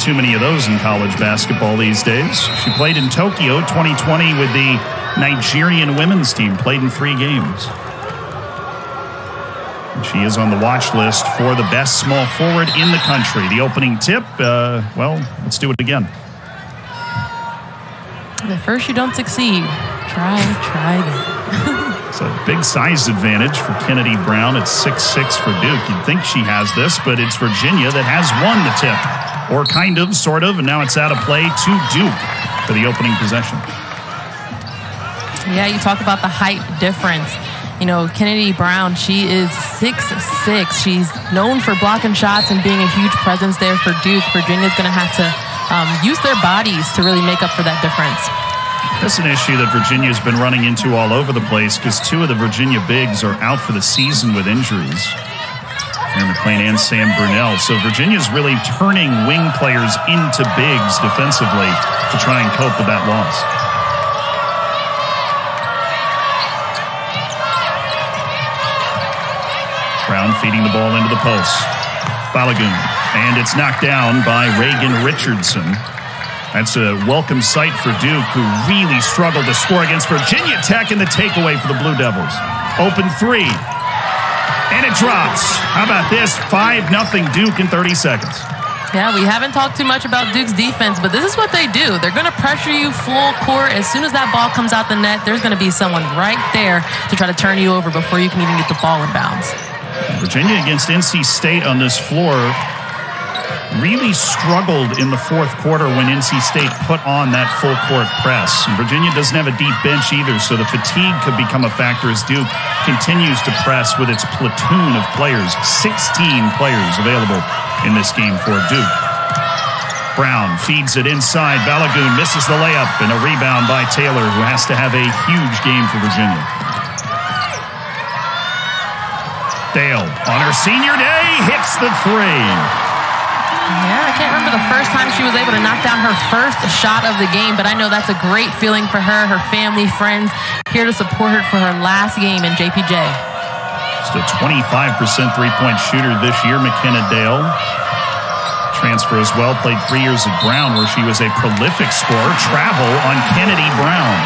too many of those in college basketball these days. She played in Tokyo 2020 with the Nigerian women's team, played in 3 games. And she is on the watch list for the best small forward in the country. The opening tip, well, let's do it again. At first you don't succeed. Try again. It's a big size advantage for Kennedy Brown at 6'6" for Duke. You'd think she has this, but it's Virginia that has won the tip. Or kind of, sort of, and now it's out of play to Duke for the opening possession. Yeah, you talk about the height difference. You know, Kennedy Brown, she is 6'6". She's known for blocking shots and being a huge presence there for Duke. Virginia's going to have to use their bodies to really make up for that difference. That's an issue that Virginia's been running into all over the place because 2 of the Virginia bigs are out for the season with injuries. Aaron McLean and Sam Brunell. So Virginia's really turning wing players into bigs defensively to try and cope with that loss. Brown feeding the ball into the post. Balogun. And it's knocked down by Reagan Richardson. That's a welcome sight for Duke, who really struggled to score against Virginia Tech in the takeaway for the Blue Devils. Open 3. And it drops. How about this? 5-0 Duke in 30 seconds. Yeah, we haven't talked too much about Duke's defense, but this is what they do. They're going to pressure you full court. As soon as that ball comes out the net, there's going to be someone right there to try to turn you over before you can even get the ball in bounds. Virginia against NC State on this floor really struggled in the 4th quarter when NC State put on that full court press. And Virginia doesn't have a deep bench either, so the fatigue could become a factor as Duke continues to press with its platoon of players. 16 players available in this game for Duke. Brown feeds it inside. Balogun misses the layup, and a rebound by Taylor, who has to have a huge game for Virginia. Dale, on her senior day, hits the 3. Yeah, I can't remember the first time she was able to knock down her first shot of the game, but I know that's a great feeling for her, her family, friends, here to support her for her last game in JPJ. Just a 25% three-point shooter this year, McKenna Dale. Transfer as well, played 3 years at Brown, where she was a prolific scorer. Travel on Kennedy Brown.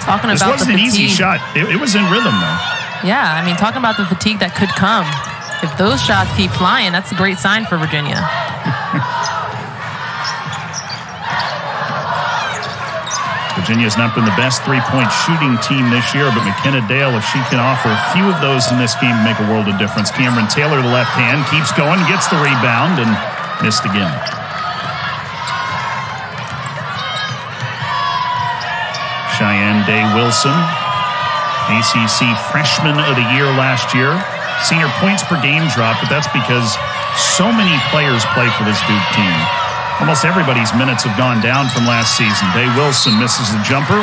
This wasn't an easy shot. It was in rhythm, though. Yeah, I mean, talking about the fatigue that could come. If those shots keep flying, that's a great sign for Virginia. Virginia's not been the best three-point shooting team this year, but McKenna Dale, if she can offer a few of those in this game, make a world of difference. Cameron Taylor, the left hand, keeps going, gets the rebound, and missed again. Cheyenne Day-Wilson, ACC Freshman of the Year last year. Senior points per game drop, but that's because so many players play for this Duke team. Almost everybody's minutes have gone down from last season. Day-Wilson misses the jumper.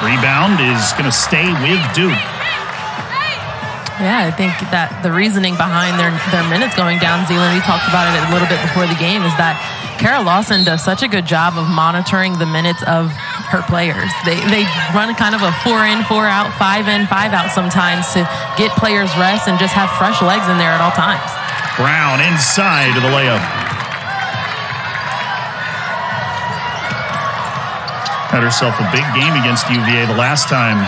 Rebound is going to stay with Duke. Yeah, I think that the reasoning behind their minutes going down, Zealand, we talked about it a little bit before the game, is that Kara Lawson does such a good job of monitoring the minutes of her players. They run kind of a 4-in, 4-out, 5-in, 5-out sometimes to get players rest and just have fresh legs in there at all times. Brown inside of the layup. Had herself a big game against UVA the last time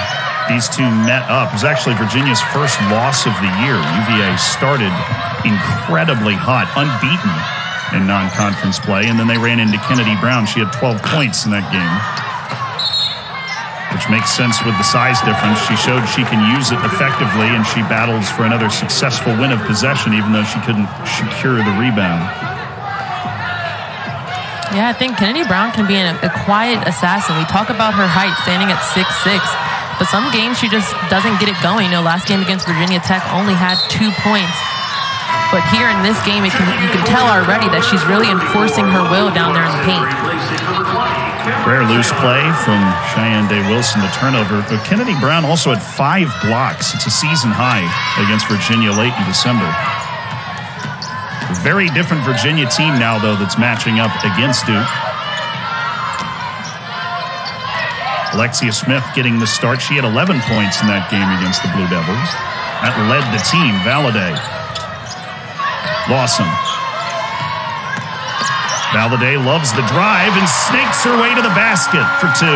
these two met up. It was actually Virginia's first loss of the year. UVA started incredibly hot, unbeaten in non-conference play, and then they ran into Kennedy Brown. She had 12 points in that game, which makes sense with the size difference. She showed she can use it effectively, and she battles for another successful win of possession, even though she couldn't secure the rebound. Yeah, I think Kennedy Brown can be a quiet assassin. We talk about her height, standing at 6'6", but some games she just doesn't get it going. You know, last game against Virginia Tech only had 2 points. But here in this game, you can tell already that she's really enforcing her will down there in the paint. Rare loose play from Cheyenne Day-Wilson, the turnover. But Kennedy Brown also had 5 blocks. It's a season high against Virginia late in December. A very different Virginia team now, though, that's matching up against Duke. Alexia Smith getting the start. She had 11 points in that game against the Blue Devils. That led the team. Valladay. Lawson. Valladay loves the drive and snakes her way to the basket for 2.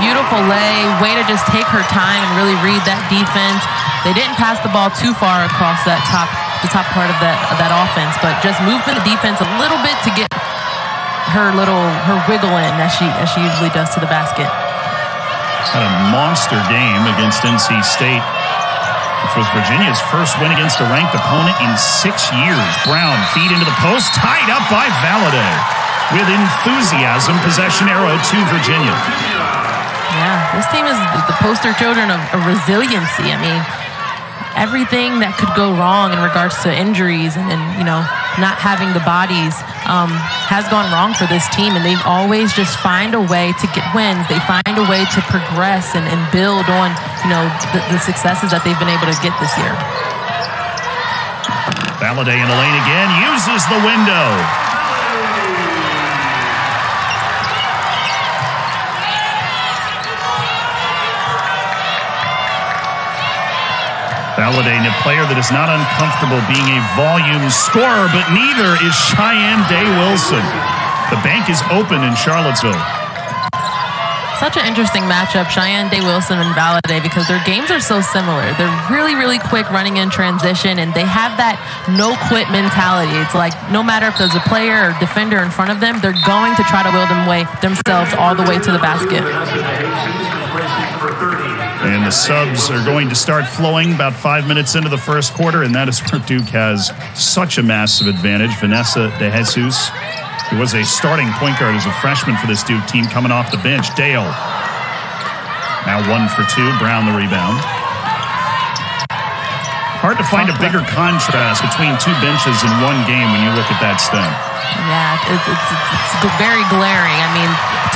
Beautiful lay. Way to just take her time and really read that defense. They didn't pass the ball too far across the top part of that offense, but just moved the defense a little bit to get her wiggle in as she usually does to the basket. Had a monster game against NC State, which was Virginia's first win against a ranked opponent in 6 years. Brown feed into the post, tied up by Valladay. With enthusiasm, possession arrow to Virginia. Yeah, this team is the poster children of resiliency. I mean, everything that could go wrong in regards to injuries and not having the bodies has gone wrong for this team, and they always just find a way to get wins. They find a way to progress and build on the successes that they've been able to get this year. Valladay in the lane again, uses the window. Valladay, a player that is not uncomfortable being a volume scorer, but neither is Cheyenne Day-Wilson. The bank is open in Charlottesville. Such an interesting matchup, Cheyenne Day-Wilson and Valladay, because their games are so similar. They're really, really quick running in transition, and they have that no-quit mentality. It's like no matter if there's a player or defender in front of them, they're going to try to will themselves all the way to the basket. And the subs are going to start flowing about 5 minutes into the first quarter, and that is where Duke has such a massive advantage. Vanessa De Jesus, who was a starting point guard as a freshman for this Duke team, coming off the bench. Dale, now 1 for 2. Brown the rebound. Hard to find a bigger contrast between 2 benches in one game when you look at that stat. Yeah, it's very glaring. I mean,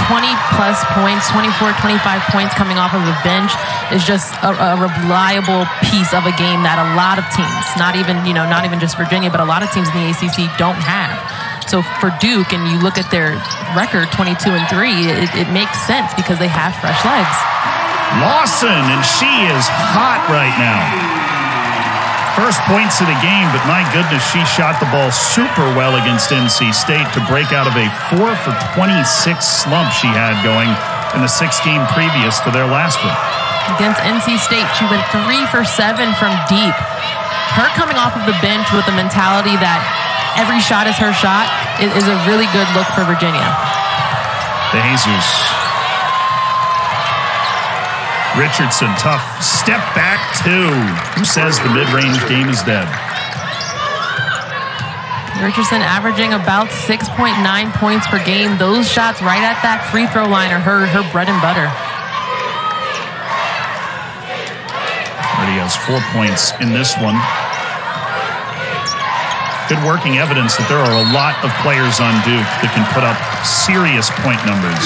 20-plus points, 24, 25 points coming off of the bench is just a reliable piece of a game that a lot of teams, not even just Virginia, but a lot of teams in the ACC don't have. So for Duke, and you look at their record, 22-3, it makes sense because they have fresh legs. Lawson, and she is hot right now. First points of the game, but my goodness, she shot the ball super well against NC State to break out of a 4 for 26 slump she had going in the 6 game previous to their last one. Against NC State, she went 3 for 7 from deep. Her coming off of the bench with the mentality that every shot is her shot is a really good look for Virginia. De Jesus. Richardson, tough step back 2. Who says the mid-range game is dead? Richardson averaging about 6.9 points per game. Those shots right at that free throw line are her bread and butter. Already has 4 points in this one. Good working evidence that there are a lot of players on Duke that can put up serious point numbers.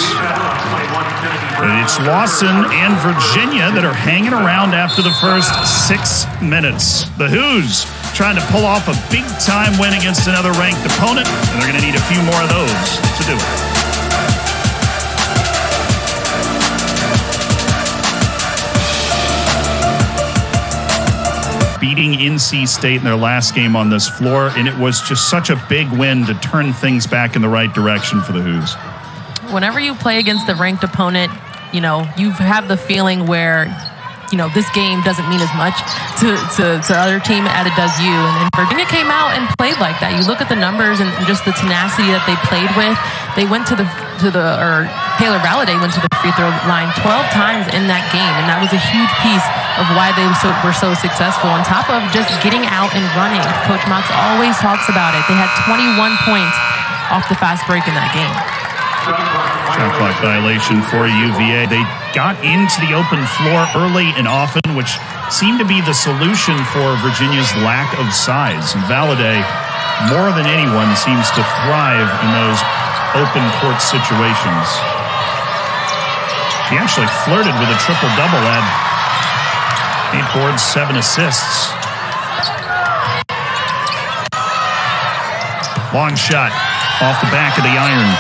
But it's Lawson and Virginia that are hanging around after the first 6 minutes. The Who's trying to pull off a big-time win against another ranked opponent, and they're going to need a few more of those to do it. Beating NC State in their last game on this floor, and it was just such a big win to turn things back in the right direction for the Who's. Whenever you play against a ranked opponent, you have the feeling where, this game doesn't mean as much to other team as it does you. And Virginia came out and played like that. You look at the numbers and just the tenacity that they played with. They went Taylor Valladay went to the free throw line 12 times in that game, and that was a huge piece of why they were so successful. On top of just getting out and running, Coach Mox always talks about it. They had 21 points off the fast break in that game. Shot clock violation for UVA. They got into the open floor early and often, which seemed to be the solution for Virginia's lack of size. And Valladay, more than anyone, seems to thrive in those open court situations. She actually flirted with a triple-double, had 8 boards, 7 assists. Long shot off the back of the iron.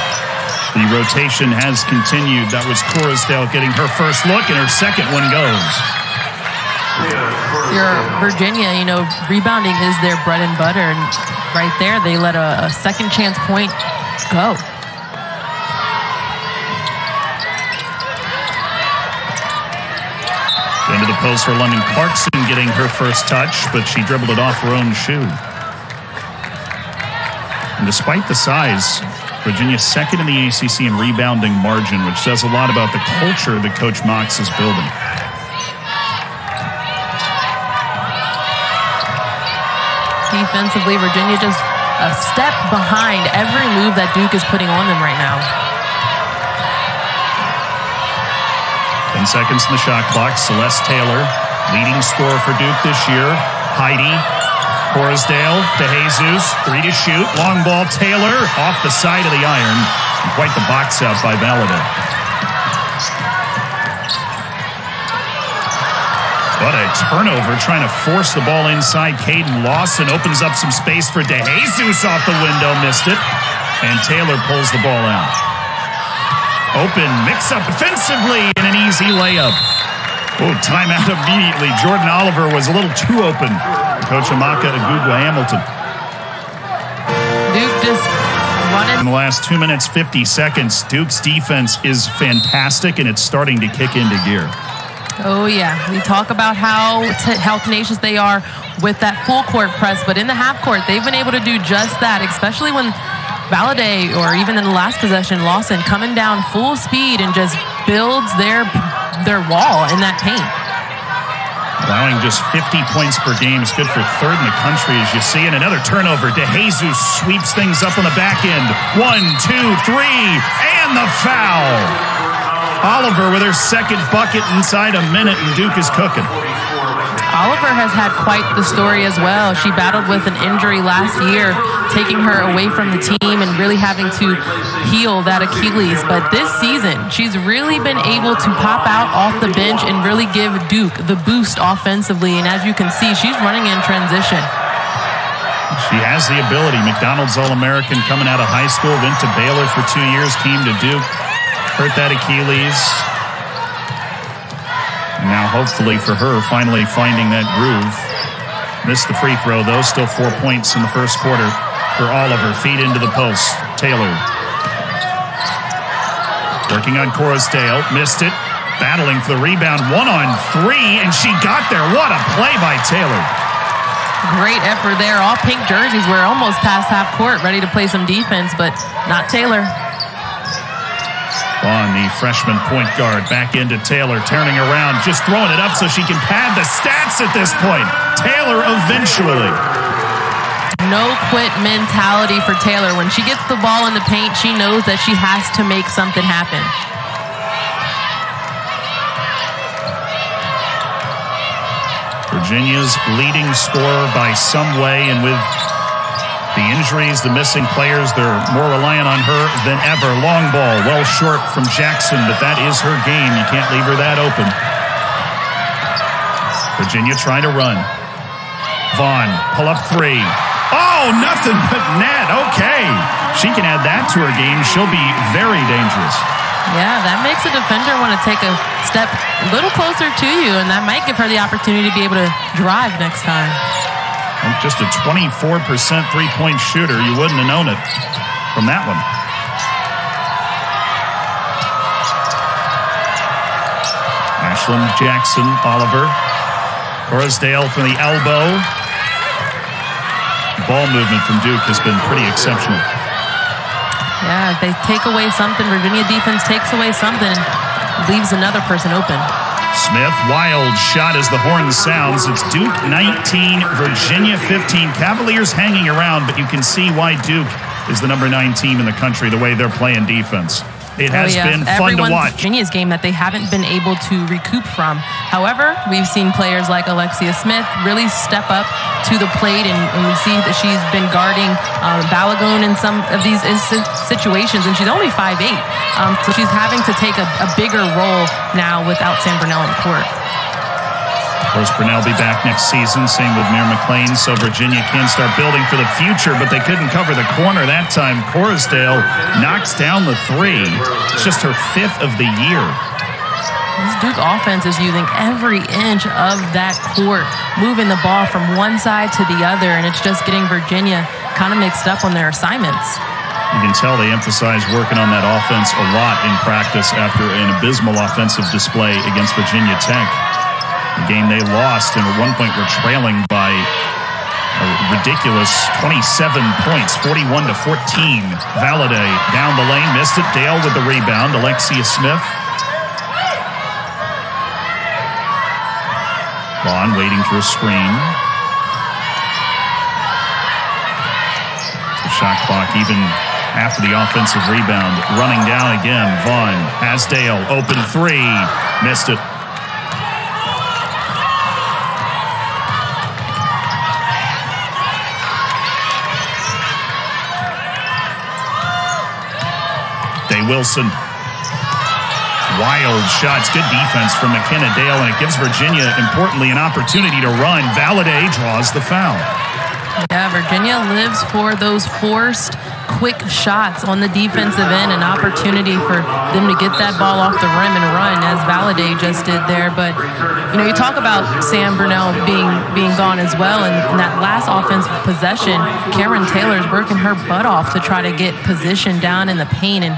The rotation has continued. That was Corusdale getting her first look, and her second one goes. Your Virginia, rebounding is their bread and butter. And right there, they let a second chance point go. Into the post for London Clarkson getting her first touch, but she dribbled it off her own shoe. And despite the size, Virginia's second in the ACC in rebounding margin, which says a lot about the culture that Coach Mox is building. Defensively, Virginia just a step behind every move that Duke is putting on them right now. 10 seconds in the shot clock. Celeste Taylor, leading scorer for Duke this year. Heidi, Corusdale, DeJesus, 3 to shoot. Long ball, Taylor off the side of the iron. And quite the box out by Valladay. What a turnover, trying to force the ball inside. Caden Lawson opens up some space for DeJesus off the window, missed it. And Taylor pulls the ball out. Open, mix-up defensively, and an easy layup. Oh, timeout immediately. Jordan Oliver was a little too open. Coach Amaka Agugwa Hamilton. Duke just running. In the last 2 minutes, 50 seconds, Duke's defense is fantastic, and it's starting to kick into gear. Oh, yeah. We talk about how tenacious they are with that full court press, but in the half court, they've been able to do just that, especially when Valladay, or even in the last possession, Lawson coming down full speed and just builds their wall in that paint. Allowing just 50 points per game is good for third in the country, as you see. And another turnover. DeJesus sweeps things up on the back end. 1, 2, 3, and the foul. Oliver with her second bucket inside a minute, and Duke is cooking. Oliver has had quite the story as well. She battled with an injury last year, taking her away from the team and really having to heal that Achilles. But this season, she's really been able to pop out off the bench and really give Duke the boost offensively. And as you can see, she's running in transition. She has the ability. McDonald's All-American coming out of high school, went to Baylor for 2 years, came to Duke, hurt that Achilles. Now, hopefully for her, finally finding that groove. Missed the free throw, though. Still 4 points in the first quarter for Oliver. Feed into the post. Taylor. Working on Corusdale. Missed it. Battling for the rebound. 1-on-3, and she got there. What a play by Taylor. Great effort there. All pink jerseys were almost past half court, ready to play some defense, but not Taylor. On the freshman point guard, back into Taylor, turning around, just throwing it up so she can pad the stats at this point. Taylor eventually. No quit mentality for Taylor. When she gets the ball in the paint, she knows that she has to make something happen. Virginia's leading scorer by some way, and with the injuries, the missing players, they're more reliant on her than ever. Long ball, well short from Jackson, but that is her game. You can't leave her that open. Virginia trying to run. Vaughn, pull up 3. Oh, nothing but net. Okay. She can add that to her game. She'll be very dangerous. Yeah, that makes a defender want to take a step a little closer to you, and that might give her the opportunity to be able to drive next time. Just a 24% three-point shooter. You wouldn't have known it from that one. Ashlyn Jackson, Oliver. Corusdale from the elbow. Ball movement from Duke has been pretty exceptional. Yeah, they take away something. Virginia defense takes away something, leaves another person open. Smith, wild shot as the horn sounds. It's Duke 19, Virginia 15. Cavaliers hanging around, but you can see why Duke is the number 9 team in the country, the way they're playing defense. It has been fun to watch. Virginia's game that they haven't been able to recoup from. However, we've seen players like Alexia Smith really step up to the plate, and we see that she's been guarding Balogun in some of these situations, and she's only 5'8", so she's having to take a bigger role now without Sam Brunell on the court. Of course, Brunell will be back next season. Same with Mir McLean. So Virginia can start building for the future, but they couldn't cover the corner that time. Corusdale knocks down the 3. It's just her 5th of the year. This Duke offense is using every inch of that court, moving the ball from one side to the other, and it's just getting Virginia kind of mixed up on their assignments. You can tell they emphasize working on that offense a lot in practice after an abysmal offensive display against Virginia Tech. A game they lost, and at one point were trailing by a ridiculous 27 points, 41-14. Valladay down the lane, missed it. Dale with the rebound. Alexia Smith. Vaughn waiting for a screen. The shot clock even after the offensive rebound. Running down again. Vaughn has Dale. Open three. Missed it. Wilson. Wild shots. Good defense from McKenna Dale, and it gives Virginia, importantly, an opportunity to run. Valladay draws the foul. Yeah, Virginia lives for those forced, quick shots on the defensive end, an opportunity for them to get that ball off the rim and run, as Valladay just did there. But, you talk about Sam Brunell being gone as well, and in that last offensive possession, Cameron Taylor's working her butt off to try to get position down in the paint, and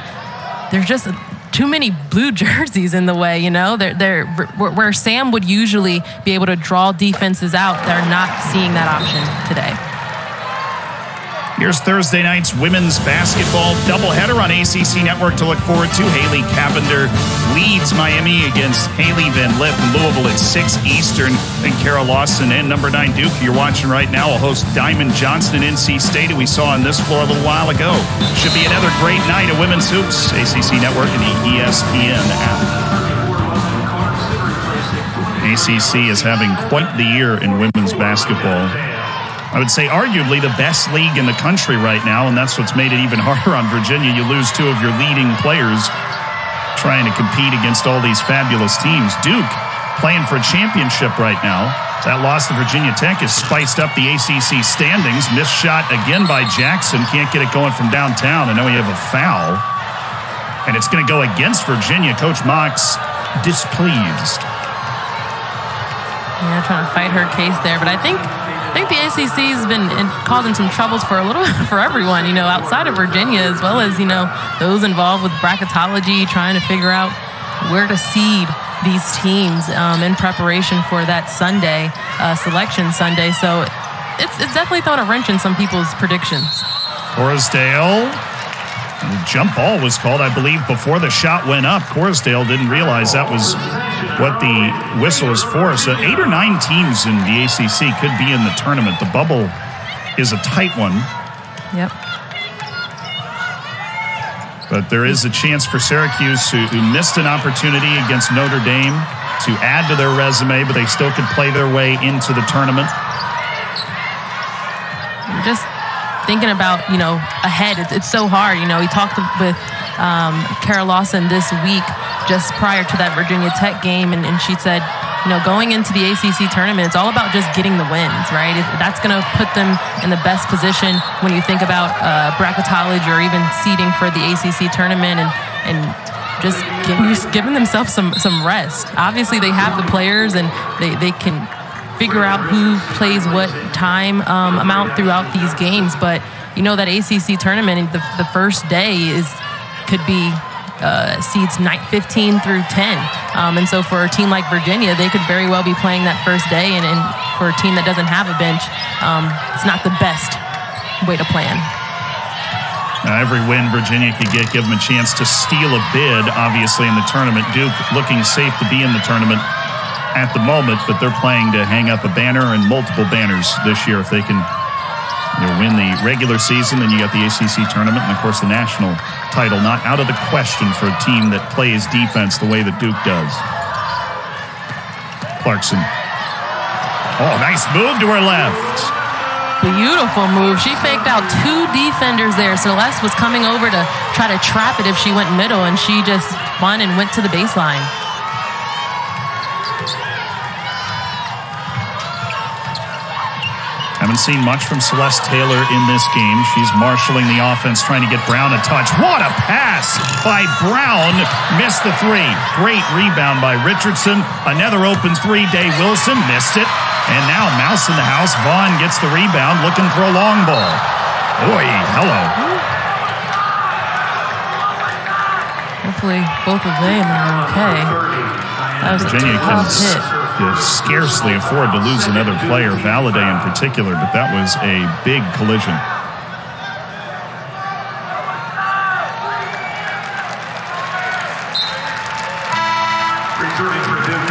there's just too many blue jerseys in the way, They're where Sam would usually be able to draw defenses out. They're not seeing that option today. Here's Thursday night's women's basketball doubleheader on ACC Network to look forward to. Haley Cavender leads Miami against Haley Van Lip in Louisville at 6 Eastern. Then Kara Lawson and number 9 Duke, you're watching right now, will host Diamond Johnson and NC State, who we saw on this floor a little while ago. Should be another great night of women's hoops. ACC Network and the ESPN app. ACC is having quite the year in women's basketball. I would say arguably the best league in the country right now, and that's what's made it even harder on Virginia. You lose 2 of your leading players trying to compete against all these fabulous teams. Duke playing for a championship right now. That loss to Virginia Tech has spiced up the ACC standings. Missed shot again by Jackson. Can't get it going from downtown. I know we have a foul, and it's going to go against Virginia. Coach Mox displeased. Yeah, trying to fight her case there, but I think the ACC has been causing some troubles for everyone, outside of Virginia, as well as, those involved with bracketology, trying to figure out where to seed these teams in preparation for that Sunday, selection Sunday. So it's definitely thrown a wrench in some people's predictions. Corusdale. The jump ball was called, I believe, before the shot went up. Corusdale didn't realize that was what the whistle was for. So 8 or 9 teams in the ACC could be in the tournament. The bubble is a tight one. Yep. But there is a chance for Syracuse, who missed an opportunity against Notre Dame, to add to their resume, but they still could play their way into the tournament. Just thinking about, ahead, it's so hard. We talked with Kara Lawson this week just prior to that Virginia Tech game, and she said, going into the ACC tournament, it's all about just getting the wins, right? That's going to put them in the best position when you think about bracketology or even seeding for the ACC tournament, and just giving themselves some rest. Obviously, they have the players, and they can figure out who plays what time amount throughout these games. But that ACC tournament, the first day could be seeds 15 through 10. And so for a team like Virginia, they could very well be playing that first day. And for a team that doesn't have a bench, it's not the best way to plan. Every win Virginia could give them a chance to steal a bid, obviously, in the tournament. Duke looking safe to be in the tournament at the moment, but they're playing to hang up a banner and multiple banners this year if they can win the regular season. Then you got the ACC tournament and, of course, the national title. Not out of the question for a team that plays defense the way that Duke does. Clarkson. Oh, nice move to her left. Beautiful move. She faked out 2 defenders there. Celeste was coming over to try to trap it if she went middle, and she just spun and went to the baseline. Haven't seen much from Celeste Taylor in this game. She's marshaling the offense, trying to get Brown a touch. What a pass by Brown. Missed the three. Great rebound by Richardson. Another open three. Day Wilson missed it. And now Mouse in the house. Vaughn gets the rebound, looking for a long ball. Boy, hello. Hopefully both of them are okay. That was Virginia a tough hit. can scarcely afford to lose another player, Valladay in particular, but that was a big collision.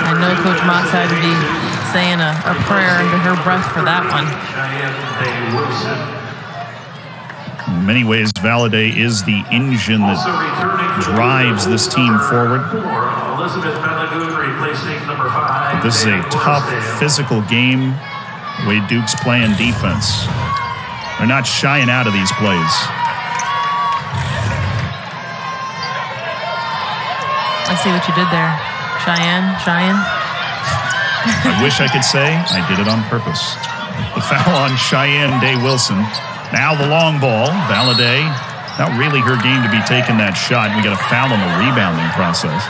I know Coach Mox had to be saying a prayer under her breath for that one. In many ways, Valladay is the engine that drives this team forward. But this is a tough, physical game. The way Duke's playing defense. They're not shying out of these plays. I see what you did there. Cheyenne. I wish I could say I did it on purpose. The foul on Cheyenne Day Wilson. Now the long ball. Valladay, not really her game to be taking that shot. We got a foul on the rebounding process.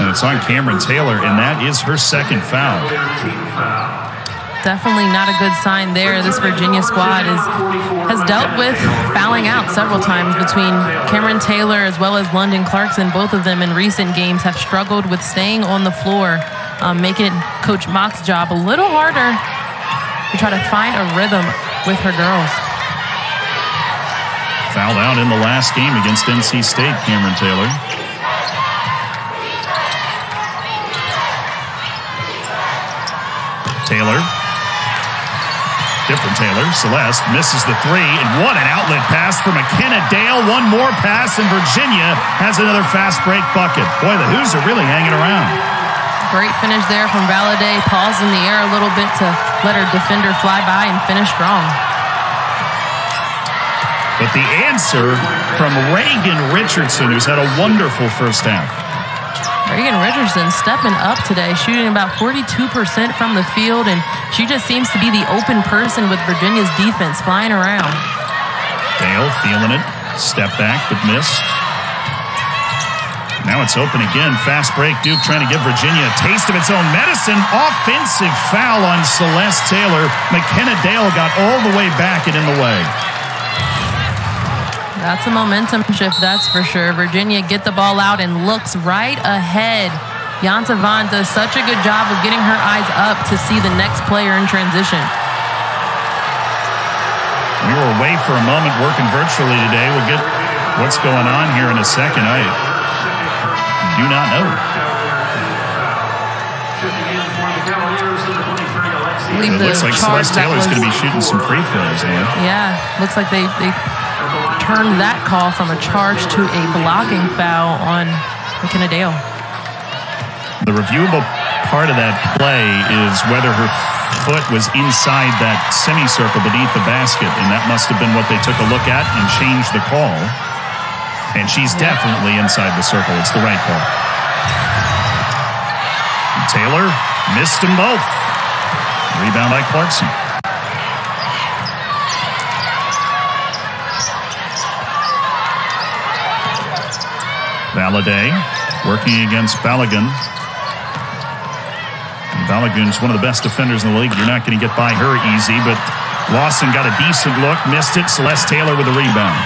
And it's on Cameron Taylor, and that is her second foul. Definitely not a good sign there. This Virginia squad has dealt with fouling out several times between Cameron Taylor as well as London Clarkson. Both of them in recent games have struggled with staying on the floor, making Coach Mock's job a little harder to try to find a rhythm with her girls. Fouled out in the last game against NC State, Cameron Taylor. Taylor. Different Taylor. Celeste misses the three, and what an outlet pass for McKenna Dale. One more pass, and Virginia has another fast break bucket. Boy, the Hoos are really hanging around. Great finish there from Valladay. Paused in the air a little bit to let her defender fly by and finish strong. But the answer from Reagan Richardson, who's had a wonderful first half. Reagan Richardson stepping up today, shooting about 42% from the field, and she just seems to be the open person with Virginia's defense flying around. Dale feeling it. Step back, but missed. Now it's open again. Fast break. Duke trying to give Virginia a taste of its own medicine. Offensive foul on Celeste Taylor. McKenna Dale got all the way back and in the way. That's a momentum shift, that's for sure. Virginia get the ball out and looks right ahead. Yanta Vaughn does such a good job of getting her eyes up to see the next player in transition. We were away for a moment working virtually today. We'll get what's going on here in a second. I do not know. It looks like Celeste Taylor's going to be shooting some free throws. Yeah, looks like they turned that call from a charge to a blocking foul on McKenna Dale. The reviewable part of that play is whether her foot was inside that semicircle beneath the basket, and that must have been what they took a look at and changed the call. And she's definitely inside the circle. It's the right call. And Taylor missed them both. Rebound by Clarkson. Valladay working against Balogun. Balogun's one of the best defenders in the league. You're not going to get by her easy, but Lawson got a decent look, missed it. Celeste Taylor with a rebound.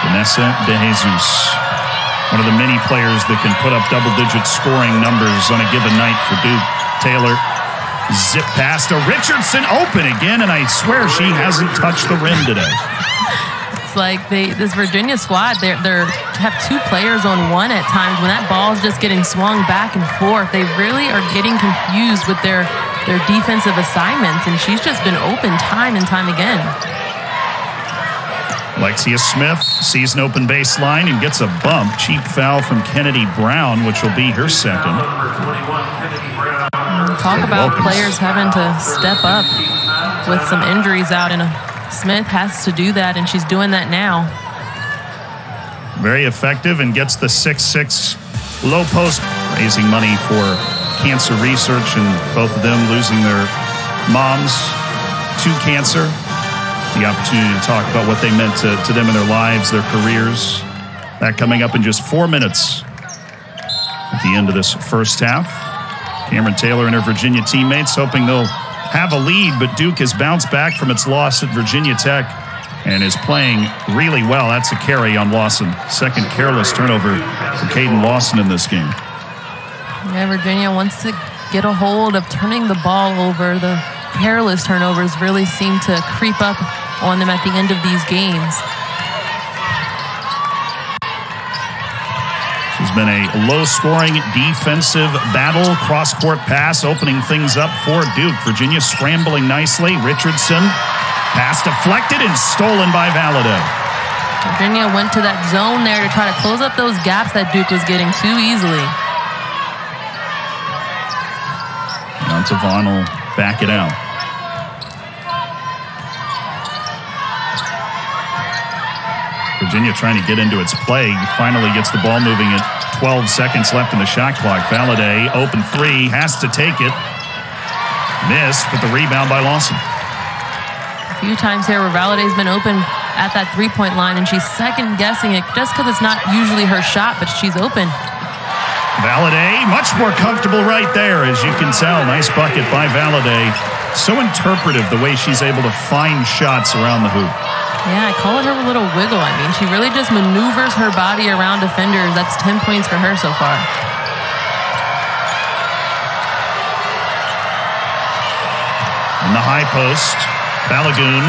Vanessa De Jesus. One of the many players that can put up double-digit scoring numbers on a given night for Duke. Taylor zip past to Richardson, open again, and I swear she hasn't touched the rim today. It's like this Virginia squad, they have two players on one at times. When that ball is just getting swung back and forth, they really are getting confused with their defensive assignments, and she's just been open time and time again. Alexia Smith sees an open baseline and gets a bump. Cheap foul from Kennedy Brown, which will be her second. Talk about players having to step up with some injuries out in a Smith has to do that, and she's doing that now. Very effective and gets the 6'6" low post, raising money for cancer research, and both of them losing their moms to cancer. The opportunity to talk about what they meant to them in their lives, their careers. That coming up in just 4 minutes at the end of this first half. Cameron Taylor and her Virginia teammates hoping they'll have a lead, but Duke has bounced back from its loss at Virginia Tech and is playing really well. That's a carry on Lawson. Second careless turnover for Caden Lawson in this game. Yeah, Virginia wants to get a hold of turning the ball over. The careless turnovers really seem to creep up on them at the end of these games. It's been a low-scoring defensive battle. Cross-court pass opening things up for Duke. Virginia scrambling nicely. Richardson, pass deflected and stolen by Valladay. Virginia went to that zone there to try to close up those gaps that Duke was getting too easily. Now Tavon will back it out. Virginia trying to get into its play. Finally gets the ball moving at 12 seconds left in the shot clock. Valladay, open three, has to take it. Missed, but the rebound by Lawson. A few times here where Valladay's been open at that three-point line, and she's second-guessing it just because it's not usually her shot, but she's open. Valladay, much more comfortable right there, as you can tell. Nice bucket by Valladay. So interpretive the way she's able to find shots around the hoop. Yeah, I call it her little wiggle. I mean, she really just maneuvers her body around defenders. That's 10 points for her so far. In the high post, Balogun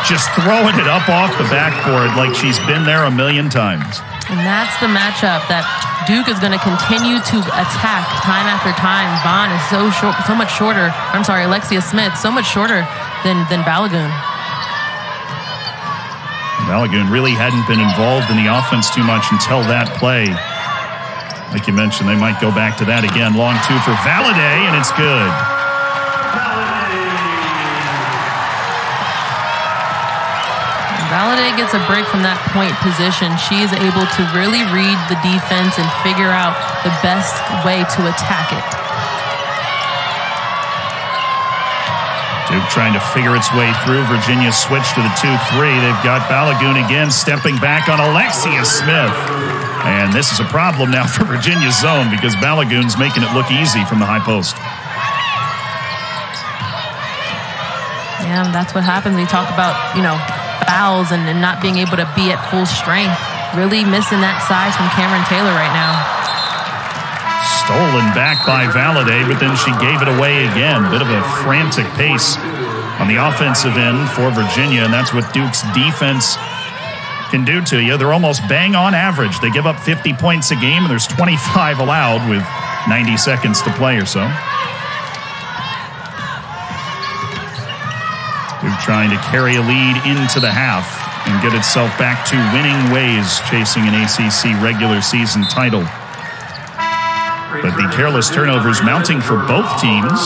just throwing it up off the backboard like she's been there a million times. And that's the matchup that Duke is going to continue to attack time after time. Vaughn is so much shorter. I'm sorry, Alexia Smith, so much shorter than Balogun. Balogun really hadn't been involved in the offense too much until that play. Like you mentioned, they might go back to that again. Long two for Valladay, and it's good. Valladay gets a break from that point position. She is able to really read the defense and figure out the best way to attack it. Duke trying to figure its way through. Virginia switched to the 2-3. They've got Balogun again stepping back on Alexia Smith. And this is a problem now for Virginia's zone because Balogun's making it look easy from the high post. Yeah, that's what happens when you talk about, fouls and not being able to be at full strength. Really missing that size from Cameron Taylor right now. Stolen back by Valladay, but then she gave it away again. Bit of a frantic pace on the offensive end for Virginia, and that's what Duke's defense can do to you. They're almost bang on average. They give up 50 points a game, and there's 25 allowed with 90 seconds to play or so. Duke trying to carry a lead into the half and get itself back to winning ways, chasing an ACC regular season title. But the careless turnovers mounting for both teams.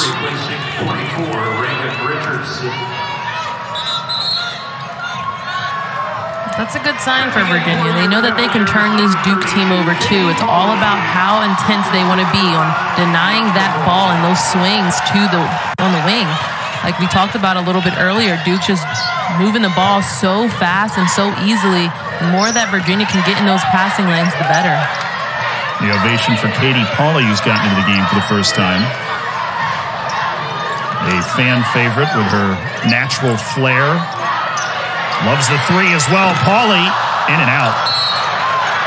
That's a good sign for Virginia. They know that they can turn this Duke team over too. It's all about how intense they want to be on denying that ball and those swings on the wing. Like we talked about a little bit earlier, Duke just moving the ball so fast and so easily. The more that Virginia can get in those passing lanes, the better. The ovation for Katie Pauley, who's gotten into the game for the first time. A fan favorite with her natural flair. Loves the three as well. Pauley in and out.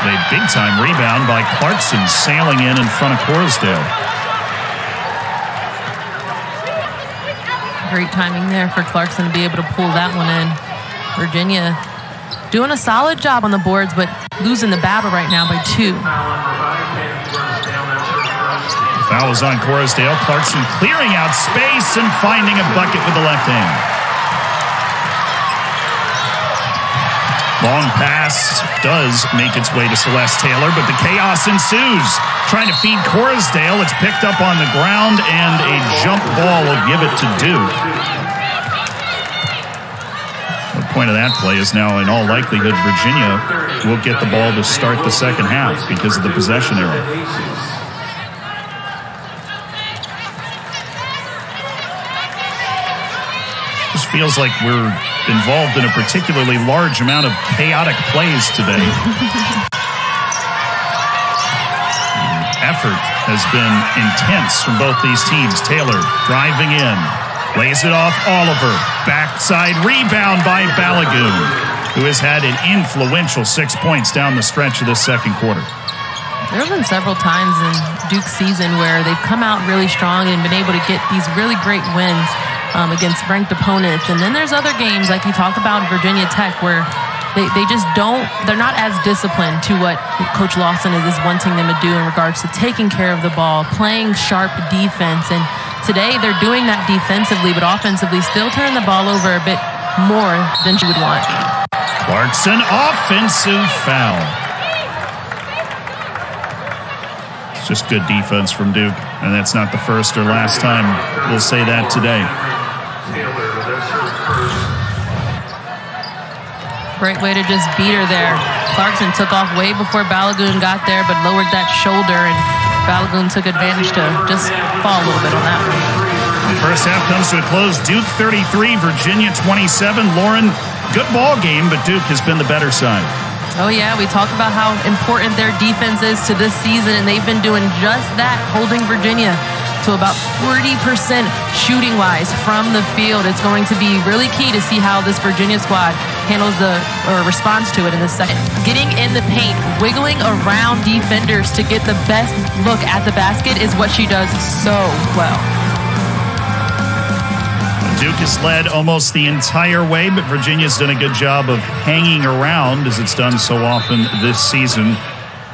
A big-time rebound by Clarkson sailing in front of Corisdale. Great timing there for Clarkson to be able to pull that one in. Virginia doing a solid job on the boards, but losing the battle right now by 2. Foul is on Corisdale. Clarkson clearing out space and finding a bucket with the left hand. Long pass does make its way to Celeste Taylor, but the chaos ensues. Trying to feed Corisdale. It's picked up on the ground, and a jump ball will give it to Duke. point of that play is now, in all likelihood, Virginia will get the ball to start the second half because of the possession error. Just feels like we're involved in a particularly large amount of chaotic plays today. Effort has been intense from both these teams. Taylor driving in, lays it off Oliver. Backside rebound by Balogun, who has had an influential 6 points down the stretch of this second quarter. There have been several times in Duke's season where they've come out really strong and been able to get these really great wins against ranked opponents. And then there's other games, like you talked about in Virginia Tech, where they just they're not as disciplined to what Coach Lawson is wanting them to do in regards to taking care of the ball, playing sharp defense. And today they're doing that defensively, but offensively still turn the ball over a bit more than you would want. Clarkson, offensive foul. It's just good defense from Duke, and that's not the first or last time we'll say that today. Great way to just beat her there. Clarkson took off way before Balogun got there, but lowered that shoulder, and Balogun took advantage to just fall a little bit on that one. The first half comes to a close. Duke 33, Virginia 27. Lauren, good ball game, but Duke has been the better side. Oh, yeah, we talk about how important their defense is to this season, and they've been doing just that, holding Virginia to about 40% shooting-wise from the field. It's going to be really key to see how this Virginia squad handles or responds to it in the second. Getting in the paint, wiggling around defenders to get the best look at the basket is what she does so well. Duke has led almost the entire way, but Virginia's done a good job of hanging around, as it's done so often this season.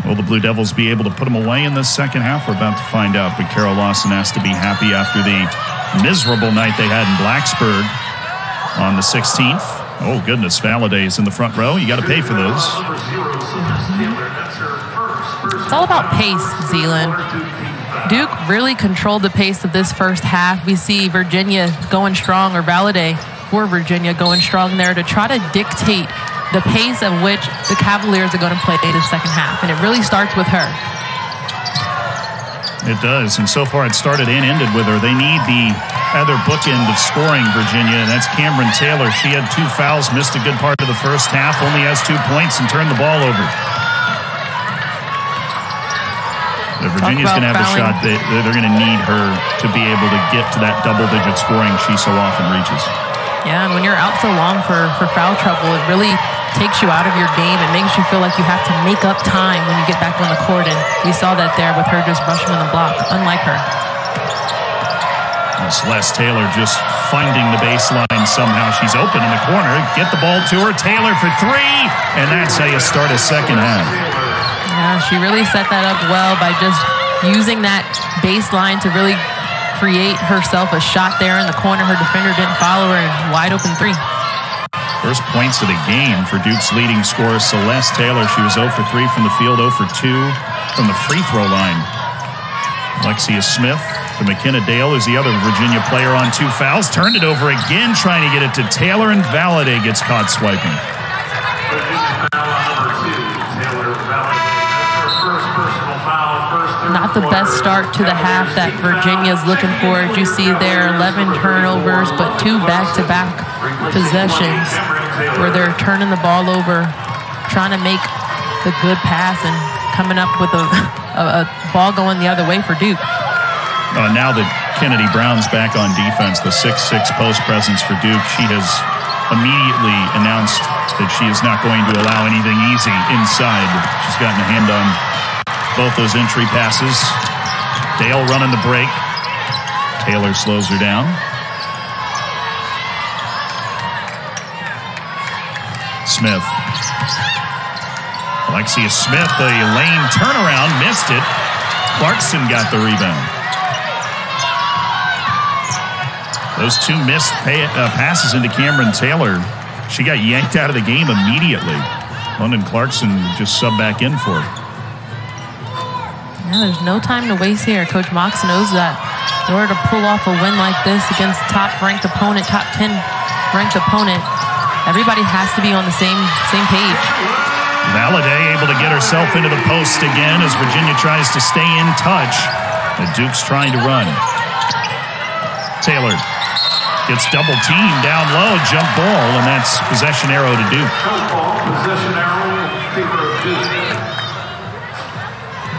Will the Blue Devils be able to put them away in this second half? We're about to find out, but Carol Lawson has to be happy after the miserable night they had in Blacksburg on the 16th. Oh, goodness, Valladay is in the front row. You got to pay for those. It's all about pace, Zealand. Duke really controlled the pace of this first half. We see Virginia going strong, or Valladay for Virginia going strong there to try to dictate the pace at which the Cavaliers are going to play in the second half. And it really starts with her. It does. And so far it started and ended with her. They need the other bookend of scoring, Virginia, and that's Cameron Taylor. She had 2 fouls, missed a good part of the first half, only has 2 points, and turned the ball over. If Virginia's going to have a shot, they're going to need her to be able to get to that double-digit scoring she so often reaches. Yeah, and when you're out so long for foul trouble, it really takes you out of your game. It makes you feel like you have to make up time when you get back on the court, and we saw that there with her just rushing on the block, unlike her. And Celeste Taylor just finding the baseline somehow. She's open in the corner. Get the ball to her. Taylor for 3, and that's how you start a second half. Yeah, she really set that up well by just using that baseline to really create herself a shot there in the corner. Her defender didn't follow her, and wide open 3. First points of the game for Duke's leading scorer, Celeste Taylor. She was 0 for 3 from the field, 0 for 2 from the free throw line. Alexia Smith to McKenna Dale is the other Virginia player on 2 fouls. Turned it over again, trying to get it to Taylor, and Valladay gets caught swiping. Not the best start to the half that Virginia's looking for. As you see there, 11 turnovers, but 2 back-to-back possessions where they're turning the ball over, trying to make the good pass and coming up with a ball going the other way for Duke. Now that Kennedy Brown's back on defense, the 6'6" post presence for Duke, she has immediately announced that she is not going to allow anything easy inside. She's gotten a hand on both those entry passes. Dale running the break. Taylor slows her down. Smith. Alexia Smith, a lane turnaround, missed it. Clarkson got the rebound. Those 2 missed passes into Cameron Taylor. She got yanked out of the game immediately. London Clarkson just subbed back in for her. Yeah, there's no time to waste here. Coach Mox knows that in order to pull off a win like this against top-ranked opponent, top 10 ranked opponent, everybody has to be on the same page. Valladay able to get herself into the post again as Virginia tries to stay in touch. The Duke's trying to run. Taylor gets double teamed down low, jump ball, and that's possession arrow to Duke. Possession arrow, favor of Duke.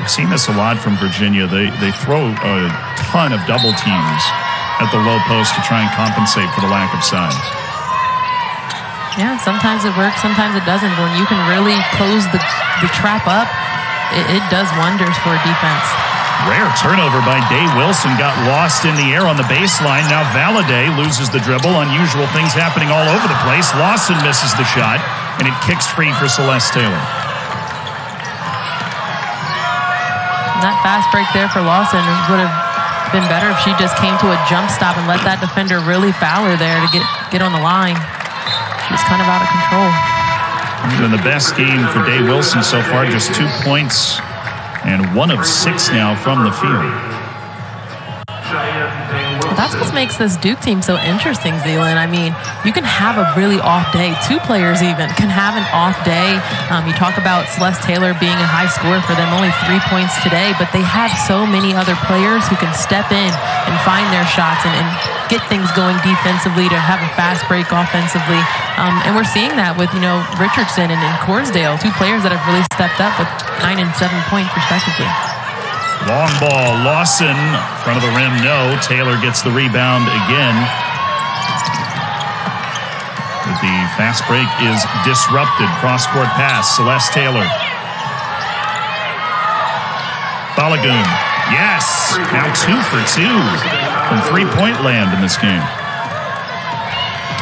We've seen this a lot from Virginia. They throw a ton of double teams at the low post to try and compensate for the lack of size. Yeah, sometimes it works, sometimes it doesn't. When you can really close the trap up, it does wonders for a defense. Rare turnover by Day Wilson, got lost in the air on the baseline. Now Valladay loses the dribble. Unusual things happening all over the place. Lawson misses the shot, and it kicks free for Celeste Taylor. That fast break there for Lawson would have been better if she just came to a jump stop and let that defender really foul her there to get on the line. She was kind of out of control. In the best game for Day Wilson so far, just 2 points and 1 of 6 now from the field. That's what makes this Duke team so interesting, Zealand. I mean, you can have a really off day. 2 players even can have an off day. You talk about Celeste Taylor being a high scorer for them, only 3 points today, but they have so many other players who can step in and find their shots and get things going defensively, to have a fast break offensively. And we're seeing that with, Richardson and Corsdale, 2 players that have really stepped up with 9 and 7 point respectively. Long ball, Lawson, front of the rim, no. Taylor gets the rebound again. But the fast break is disrupted. Cross-court pass, Celeste Taylor. Balogun, yes! Now 2 for 2 from three-point land in this game.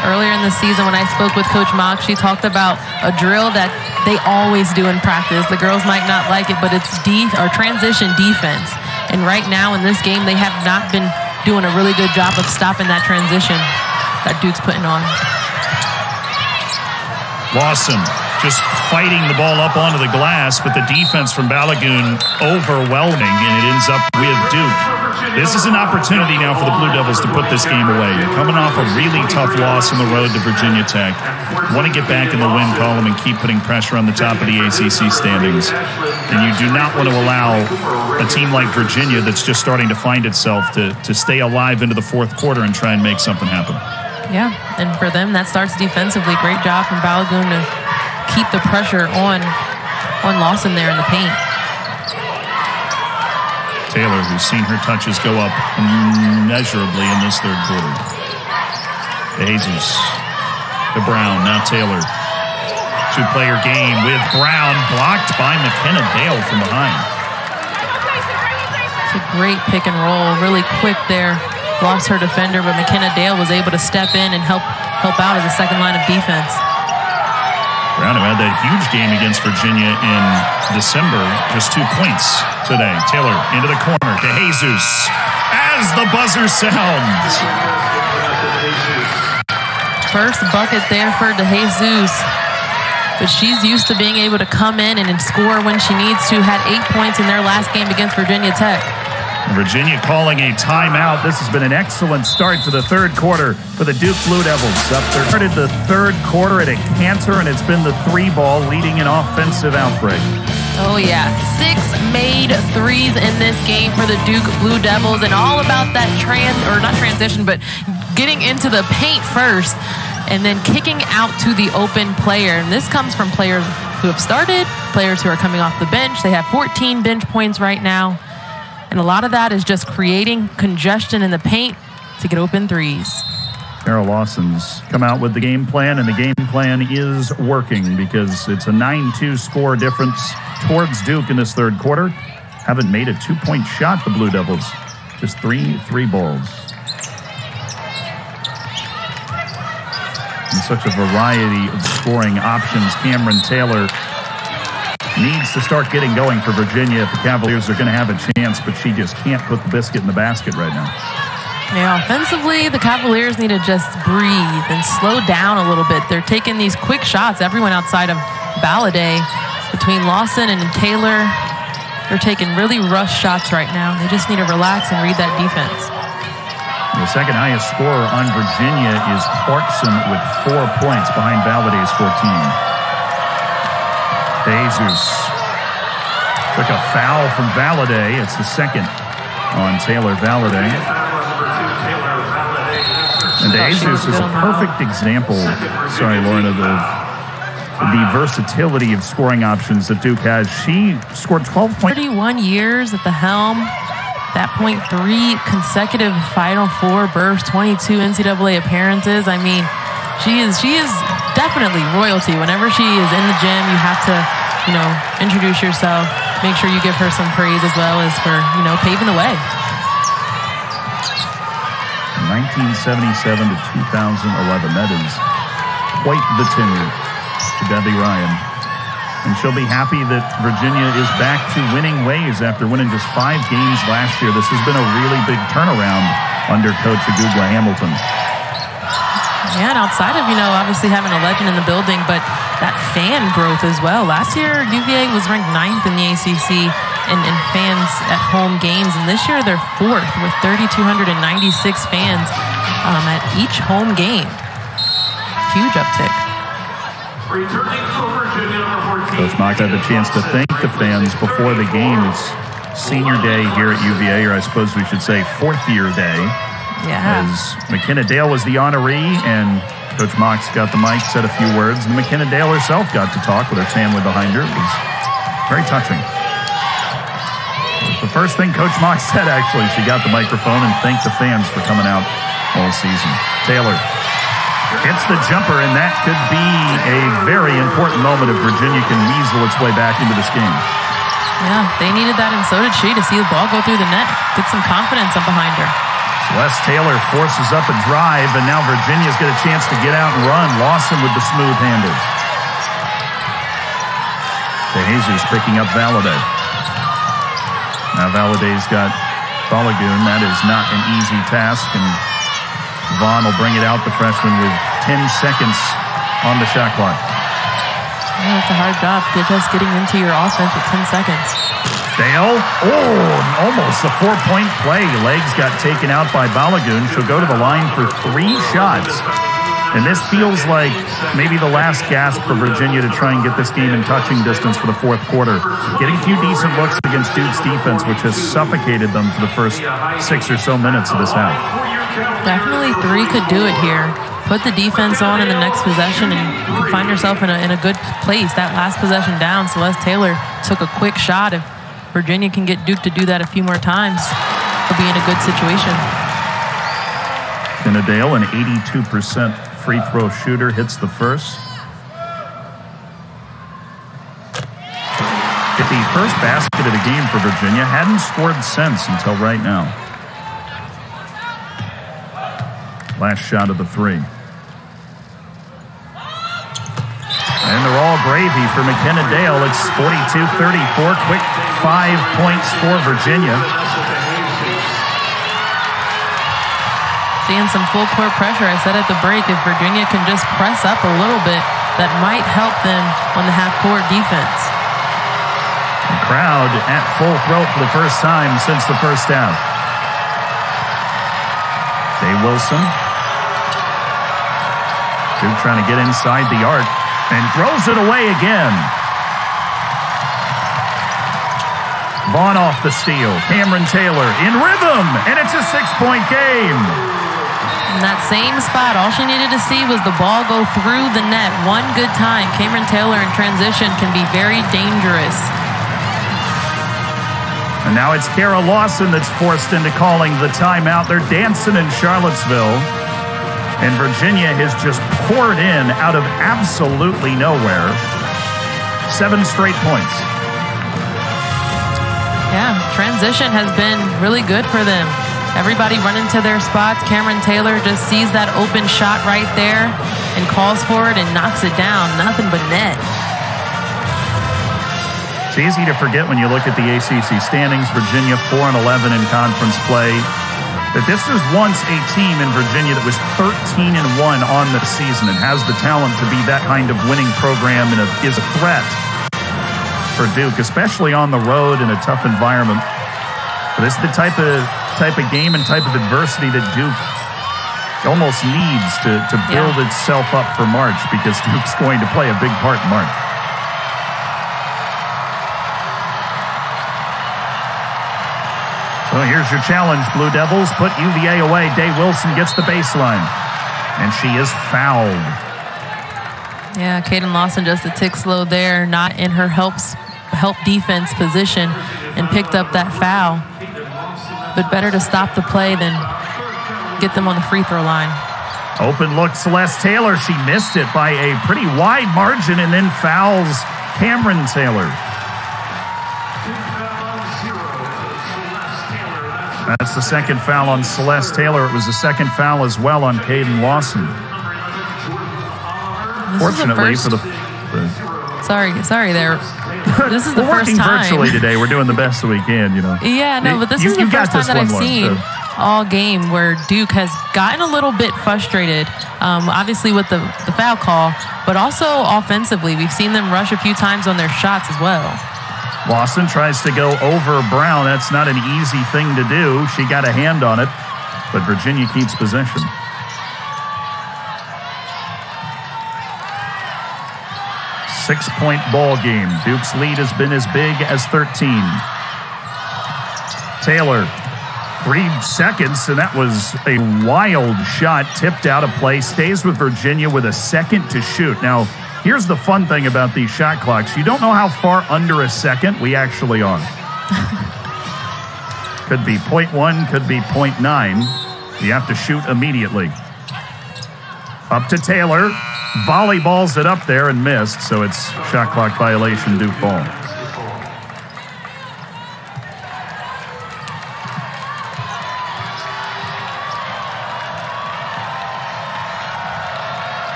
Earlier in the season when I spoke with Coach Mock, she talked about a drill that they always do in practice. The girls might not like it, but it's transition defense. And right now in this game, they have not been doing a really good job of stopping that transition that Duke's putting on. Lawson just fighting the ball up onto the glass, but the defense from Balogun overwhelming, and it ends up with Duke. This is an opportunity now for the Blue Devils to put this game away. You're coming off a really tough loss on the road to Virginia Tech. Want to get back in the win column and keep putting pressure on the top of the ACC standings. And you do not want to allow a team like Virginia that's just starting to find itself to stay alive into the fourth quarter and try and make something happen. Yeah, and for them, that starts defensively. Great job from Balogun to keep the pressure on Lawson there in the paint. Taylor, who's seen her touches go up immeasurably in this third quarter. To Jesus, to Brown, now Taylor. 2-player game with Brown, blocked by McKenna Dale from behind. It's a great pick and roll, really quick there. Lost her defender, but McKenna Dale was able to step in and help out as a second line of defense. Brown, who had that huge game against Virginia in December, just 2 points today. Taylor into the corner to Jesus as the buzzer sounds. First bucket there for DeJesus, but she's used to being able to come in and score when she needs to. Had 8 points in their last game against Virginia Tech. Virginia calling a timeout. This has been an excellent start to the third quarter for the Duke Blue Devils. Started the third quarter at a canter, and it's been the 3-ball leading an offensive outbreak. Oh, yeah. 6 made threes in this game for the Duke Blue Devils, and all about that not transition, but getting into the paint first and then kicking out to the open player. And this comes from players who have started, players who are coming off the bench. They have 14 bench points right now. And a lot of that is just creating congestion in the paint to get open threes. Carol Lawson's come out with the game plan, and the game plan is working because it's a 9-2 score difference towards Duke in this third quarter. Haven't made a 2-point shot, the Blue Devils. Just 3 balls. And such a variety of scoring options. Cameron Taylor needs to start getting going for Virginia if the Cavaliers are going to have a chance, but she just can't put the biscuit in the basket right now. Yeah, offensively, the Cavaliers need to just breathe and slow down a little bit. They're taking these quick shots. Everyone outside of Valladay, between Lawson and Taylor, they're taking really rush shots right now. They just need to relax and read that defense. The second highest scorer on Virginia is Clarkson with 4 points behind Valladay's 14. Jesus took a foul from Valladay. It's the second on Taylor Valladay. And Jesus is a perfect example, sorry, Lauren, of the versatility of scoring options that Duke has. She scored 12 points. 31 years at the helm. At that point, 3 consecutive Final Four berths, 22 NCAA appearances. I mean, she is definitely royalty. Whenever she is in the gym, you have to, introduce yourself. Make sure you give her some praise as well as for, paving the way. 1977 to 2011. That is quite the tenure to Debbie Ryan. And she'll be happy that Virginia is back to winning ways after winning just 5 games last year. This has been a really big turnaround under Coach Agugla Hamilton. Yeah, and outside of, obviously having a legend in the building, but that fan growth as well. Last year, UVA was ranked 9th in the ACC in fans at home games, and this year they're 4th with 3,296 fans at each home game. Huge uptick. Returning for Virginia, number 14. Coach Mock had the chance to thank the fans before the game. It's senior day here at UVA, or I suppose we should say 4th year day. Yeah. As McKenna Dale was the honoree, and Coach Mox got the mic, said a few words, and McKenna Dale herself got to talk with her family behind her. It was very touching. It was the first thing Coach Mox said, actually. She got the microphone and thanked the fans for coming out all season. Taylor hits the jumper, and that could be a very important moment if Virginia can weasel its way back into this game. Yeah, they needed that, and so did she, to see the ball go through the net. Get some confidence up behind her. Celeste Taylor forces up a drive, and now Virginia's got a chance to get out and run. Lawson with the smooth handle. Jesus picking up Valladay. Now Valladay's got Balogun. That is not an easy task, and Vaughn will bring it out, the freshman, with 10 seconds on the shot clock. Yeah, that's a hard job. Just getting into your offense with 10 seconds. Dale, almost a 4-point play. Legs got taken out by Balogun. She'll go to the line for 3 shots. And this feels like maybe the last gasp for Virginia to try and get this game in touching distance for the 4th quarter. Getting a few decent looks against Duke's defense, which has suffocated them for the first 6 or so minutes of this half. Definitely 3 could do it here. Put the defense on in the next possession, and you can find yourself in a good place. That last possession down, Celeste Taylor took a quick shot. If Virginia can get Duke to do that a few more times, they'll be in a good situation. Dale, an 82% free throw shooter, hits the first. Get the first basket of the game for Virginia. Hadn't scored since until right now. Last shot of the 3. And they're all gravy for McKenna Dale. It's 42-34. Quick 5 points for Virginia. Seeing some full court pressure. I said at the break, if Virginia can just press up a little bit, that might help them on the half-court defense. The crowd at full throat for the first time since the first half. Day Wilson. Duke trying to get inside the arc and throws it away again. Vaughn off the steal. Cameron Taylor in rhythm, and it's a 6-point game. In that same spot, all she needed to see was the ball go through the net one good time. Cameron Taylor in transition can be very dangerous. And now it's Kara Lawson that's forced into calling the timeout. They're dancing in Charlottesville. And Virginia has just poured in out of absolutely nowhere. 7 straight points. Yeah, transition has been really good for them. Everybody running to their spots. Cameron Taylor just sees that open shot right there and calls for it and knocks it down. Nothing but net. It's easy to forget when you look at the ACC standings. Virginia 4-11 in conference play. That this was once a team in Virginia that was 13-1 on the season and has the talent to be that kind of winning program and is a threat for Duke, especially on the road in a tough environment. But this is the type of game and type of adversity that Duke almost needs to build itself up for March because Duke's going to play a big part in March. So here's your challenge, Blue Devils. Put UVA away. Day Wilson gets the baseline, and she is fouled. Yeah, Kaden Lawson just a tick slow there, not in her help defense position, and picked up that foul. But better to stop the play than get them on the free throw line. Open look, Celeste Taylor. She missed it by a pretty wide margin and then fouls Cameron Taylor. That's the second foul on Celeste Taylor. It was the second foul as well on Kaden Lawson. Fortunately for the sorry there. This is the first time. We're working virtually today. We're doing the best that we can, you know. Yeah, no, but this is the first time that I've seen all game where Duke has gotten a little bit frustrated, obviously with the foul call, but also offensively. We've seen them rush a few times on their shots as well. Lawson tries to go over Brown. That's not an easy thing to do. She got a hand on it, but Virginia keeps possession. Six-point ball game. Duke's lead has been as big as 13. Taylor, 3 seconds, and that was a wild shot, tipped out of play, stays with Virginia with a second to shoot. Now, here's the fun thing about these shot clocks. You don't know how far under a second we actually are. Could be 0.1, could be 0.9. You have to shoot immediately. Up to Taylor. Volleyballs it up there and missed, so it's shot clock violation, Duke ball.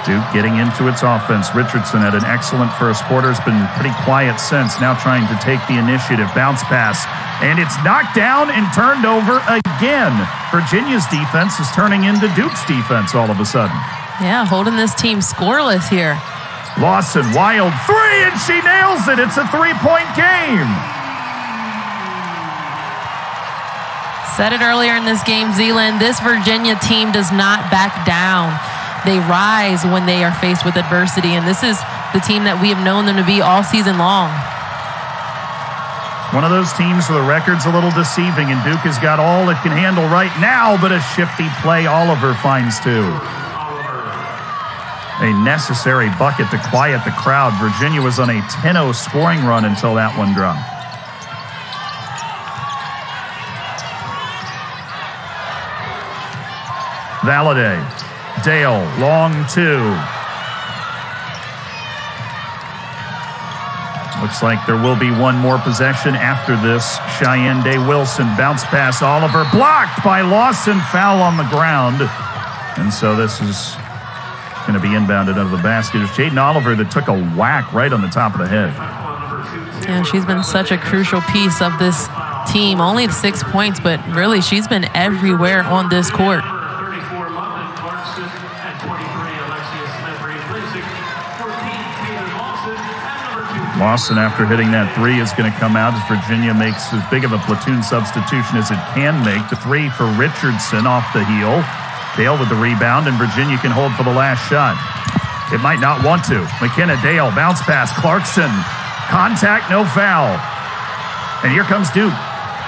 Duke getting into its offense. Richardson had an excellent first quarter. Has been pretty quiet since. Now trying to take the initiative. Bounce pass. And it's knocked down and turned over again. Virginia's defense is turning into Duke's defense all of a sudden. Yeah, holding this team scoreless here. Lawson, wild three, and she nails it. It's a 3-point game. Said it earlier in this game, Zealand. This Virginia team does not back down. They rise when they are faced with adversity, and this is the team that we have known them to be all season long. One of those teams where the record's a little deceiving, and Duke has got all it can handle right now, but a shifty play Oliver finds too. A necessary bucket to quiet the crowd. Virginia was on a 10-0 scoring run until that one dropped. Valladay. Dale, long two. Looks like there will be one more possession after this. Cheyenne Day Wilson, bounce pass, Oliver, blocked by Lawson, foul on the ground. And so this is going to be inbounded out of the basket. It's Jaden Oliver that took a whack right on the top of the head. Yeah, she's been such a crucial piece of this team. Only 6 points, but really she's been everywhere on this court. Lawson, after hitting that three, is going to come out as Virginia makes as big of a platoon substitution as it can make. The three for Richardson off the heel. Dale with the rebound, and Virginia can hold for the last shot. It might not want to. McKenna Dale, bounce pass. Clarkson, contact, no foul. And here comes Duke,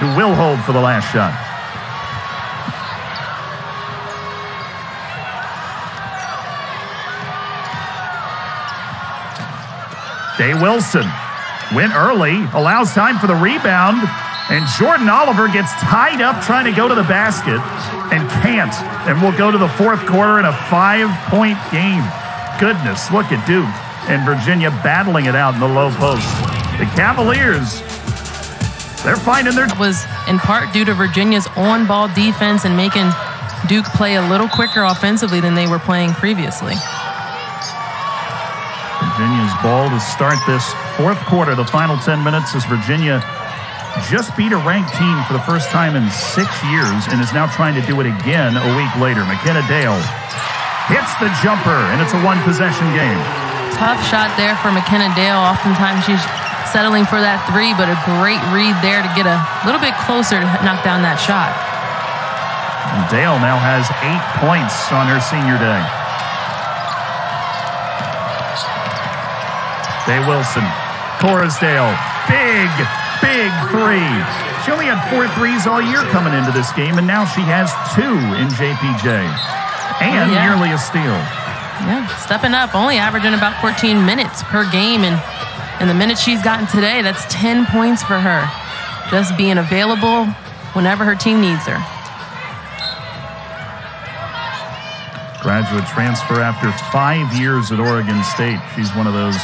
who will hold for the last shot. Day Wilson went early, allows time for the rebound, and Jordan Oliver gets tied up trying to go to the basket and can't. And we'll go to the fourth quarter in a 5-point game. Goodness, look at Duke and Virginia battling it out in the low post. The Cavaliers, they're finding their... That was in part due to Virginia's on-ball defense and making Duke play a little quicker offensively than they were playing previously. Virginia's ball to start this fourth quarter. The final 10 minutes as Virginia just beat a ranked team for the first time in 6 years and is now trying to do it again a week later. McKenna Dale hits the jumper, and it's a one-possession game. Tough shot there for McKenna Dale. Oftentimes she's settling for that three, but a great read there to get a little bit closer to knock down that shot. And Dale now has 8 points on her senior day. Day Wilson, Corusdale, big three. She only had 4 threes all year coming into this game, and now she has 2 in JPJ. And nearly a steal. Yeah, stepping up, only averaging about 14 minutes per game, and the minutes she's gotten today, that's 10 points for her. Just being available whenever her team needs her. Graduate transfer after 5 years at Oregon State. She's one of those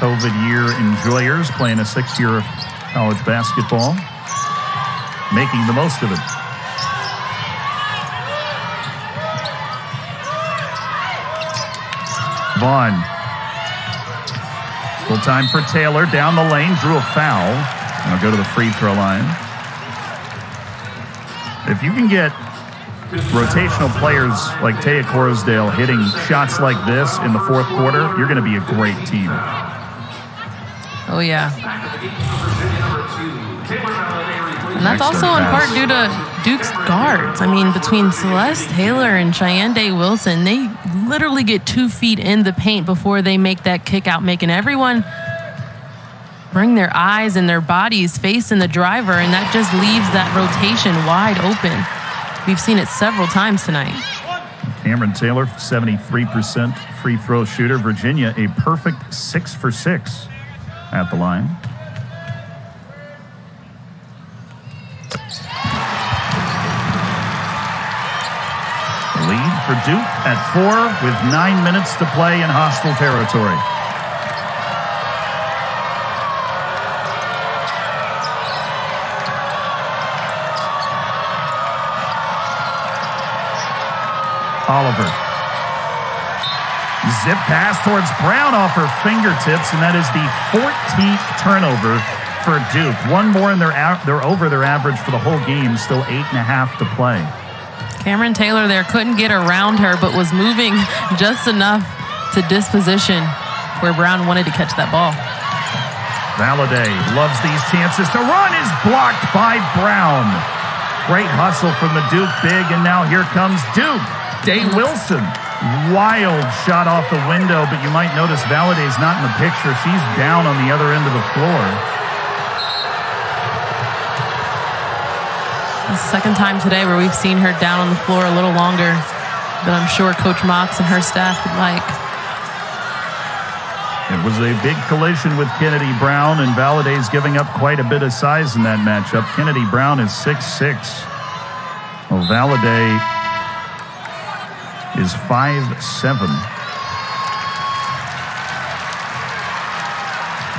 COVID year enjoyers, playing a 6-year of college basketball, making the most of it. Vaughn. Still time for Taylor. Down the lane, drew a foul. And I'll go to the free throw line. If you can get rotational players like Taya Corusdale hitting shots like this in the fourth quarter, you're going to be a great team. Oh, yeah. And that's also in part due to Duke's guards. I mean, between Celeste Taylor and Cheyenne Day Wilson, they literally get 2 feet in the paint before they make that kick out, making everyone bring their eyes and their bodies facing the driver, and that just leaves that rotation wide open. We've seen it several times tonight. Cameron Taylor, 73% free throw shooter. Virginia, a perfect 6 for 6 at the line. Lead for Duke at 4 with 9 minutes to play in hostile territory. Oliver. Zip pass towards Brown off her fingertips, and that is the 14th turnover for Duke. One more, and they're over their average for the whole game. Still 8.5 to play. Cameron Taylor there couldn't get around her, but was moving just enough to disposition where Brown wanted to catch that ball. Valladay loves these chances to run, is blocked by Brown. Great hustle from the Duke big, and now here comes Duke. Day Wilson, wild shot off the window, but you might notice Valladay's not in the picture. She's down on the other end of the floor. The second time today where we've seen her down on the floor a little longer than I'm sure Coach Mox and her staff would like. It was a big collision with Kennedy Brown, and Valladay's giving up quite a bit of size in that matchup. Kennedy Brown is 6'6". Well, Valladay is 5'7".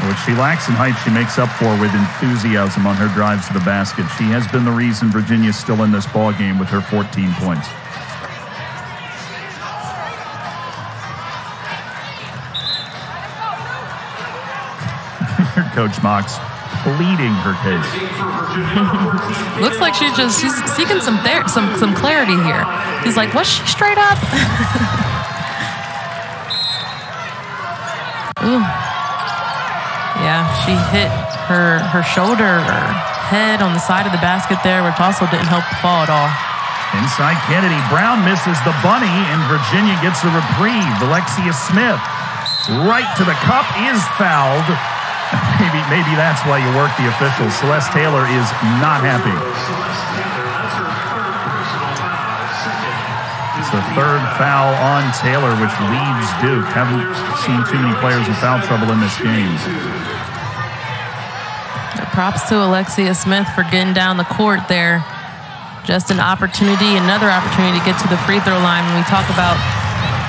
What she lacks in height, she makes up for with enthusiasm on her drives to the basket. She has been the reason Virginia's still in this ball game with her 14 points. Coach Mox pleading her case. Looks like she's seeking some clarity here. He's like, was she straight up? Ooh. Yeah, she hit her shoulder or head on the side of the basket there, which also didn't help the fall at all. Inside Kennedy, Brown misses the bunny, and Virginia gets a reprieve. Alexia Smith right to the cup, is fouled. Maybe that's why you work the officials. Celeste Taylor is not happy. It's the third foul on Taylor, which leads Duke. Haven't seen too many players in foul trouble in this game. Props to Alexia Smith for getting down the court there. Just another opportunity to get to the free throw line. When we talk about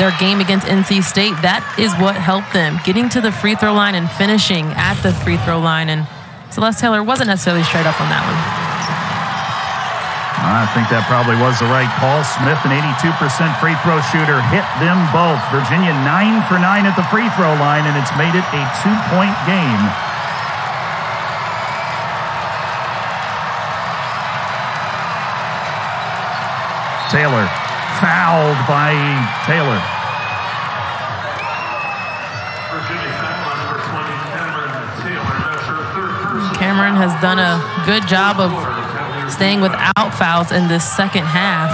their game against NC State, that is what helped them, getting to the free throw line and finishing at the free throw line. And Celeste Taylor wasn't necessarily straight up on that one. I think that probably was the right call. Smith, an 82% free throw shooter, hit them both. Virginia 9 for 9 at the free throw line, and it's made it a 2-point game. Taylor, fouled by Taylor. Virginia foul on number 20, Cameron has done a good job of staying without fouls in this second half,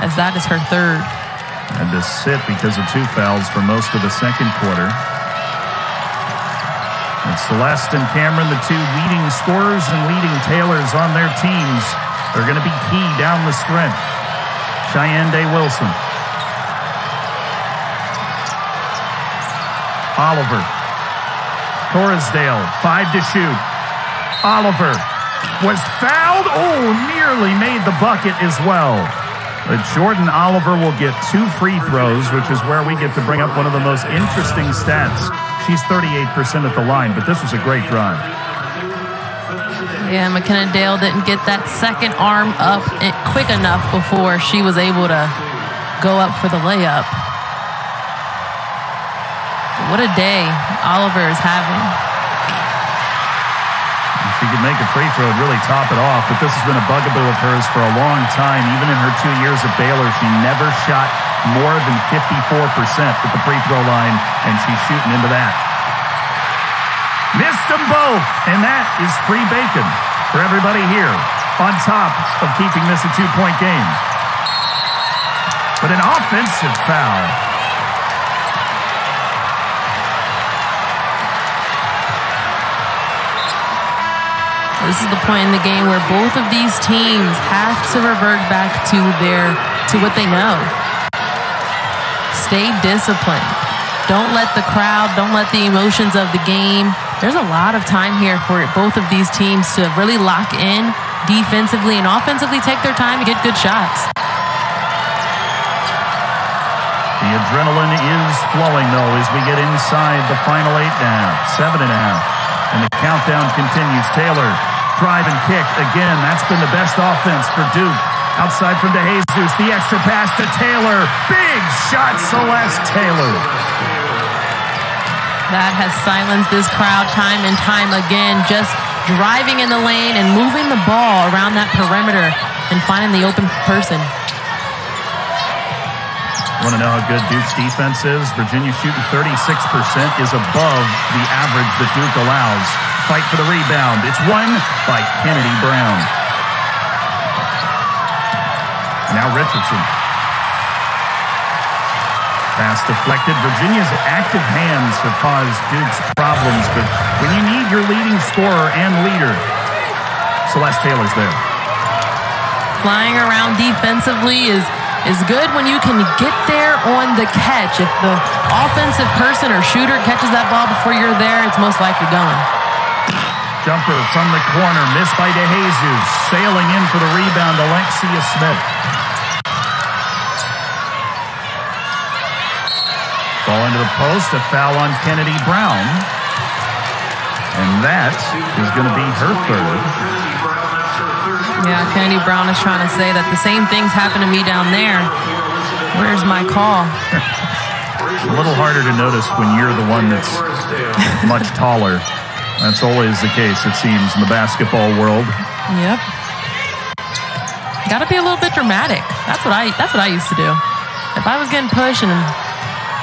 as that is her third. Had to sit because of 2 fouls for most of the second quarter. And Celeste and Cameron, the 2 leading scorers and leading tailors on their teams, are going to be key down the stretch. Cheyenne Day-Wilson. Oliver. Torresdale, 5 to shoot. Oliver was fouled. Oh, nearly made the bucket as well. But Jordan Oliver will get 2 free throws, which is where we get to bring up one of the most interesting stats. She's 38% at the line, but this was a great drive. Yeah, McKenna Dale didn't get that second arm up quick enough before she was able to go up for the layup. What a day Oliver is having. If she could make a free throw, it'd really top it off, but this has been a bugaboo of hers for a long time. Even in her 2 years at Baylor, she never shot more than 54% at the free throw line, and she's shooting into that. Missed them both, and that is free bacon for everybody here, on top of keeping this a 2-point game. But an offensive foul. This is the point in the game where both of these teams have to revert back to what they know. Stay disciplined. Don't let the crowd, don't let the emotions of the game. There's a lot of time here for both of these teams to really lock in defensively and offensively, take their time to get good shots. The adrenaline is flowing, though, as we get inside the final 8.5, 7.5. And the countdown continues. Taylor, drive and kick. Again, that's been the best offense for Duke. Outside from DeJesus, the extra pass to Taylor. Big shot, Celeste Taylor. That has silenced this crowd time and time again, just driving in the lane and moving the ball around that perimeter and finding the open person. Want to know how good Duke's defense is? Virginia shooting 36% is above the average that Duke allows. Fight for the rebound. It's won by Kennedy Brown. Now Richardson. Pass deflected. Virginia's active hands have caused Duke's problems, but when you need your leading scorer and leader, Celeste Taylor's there. Flying around defensively is good when you can get there on the catch. If the offensive person or shooter catches that ball before you're there, it's most likely going. Jumper from the corner, missed by DeJesus. Sailing in for the rebound, Alexia Smith. Ball into the post, a foul on Kennedy Brown. And that is going to be her third. Yeah, Kennedy Brown is trying to say that the same things happen to me down there. Where's my call? It's a little harder to notice when you're the one that's much taller. That's always the case, it seems, in the basketball world. Yep. Got to be a little bit dramatic. That's what I used to do. If I was getting pushed and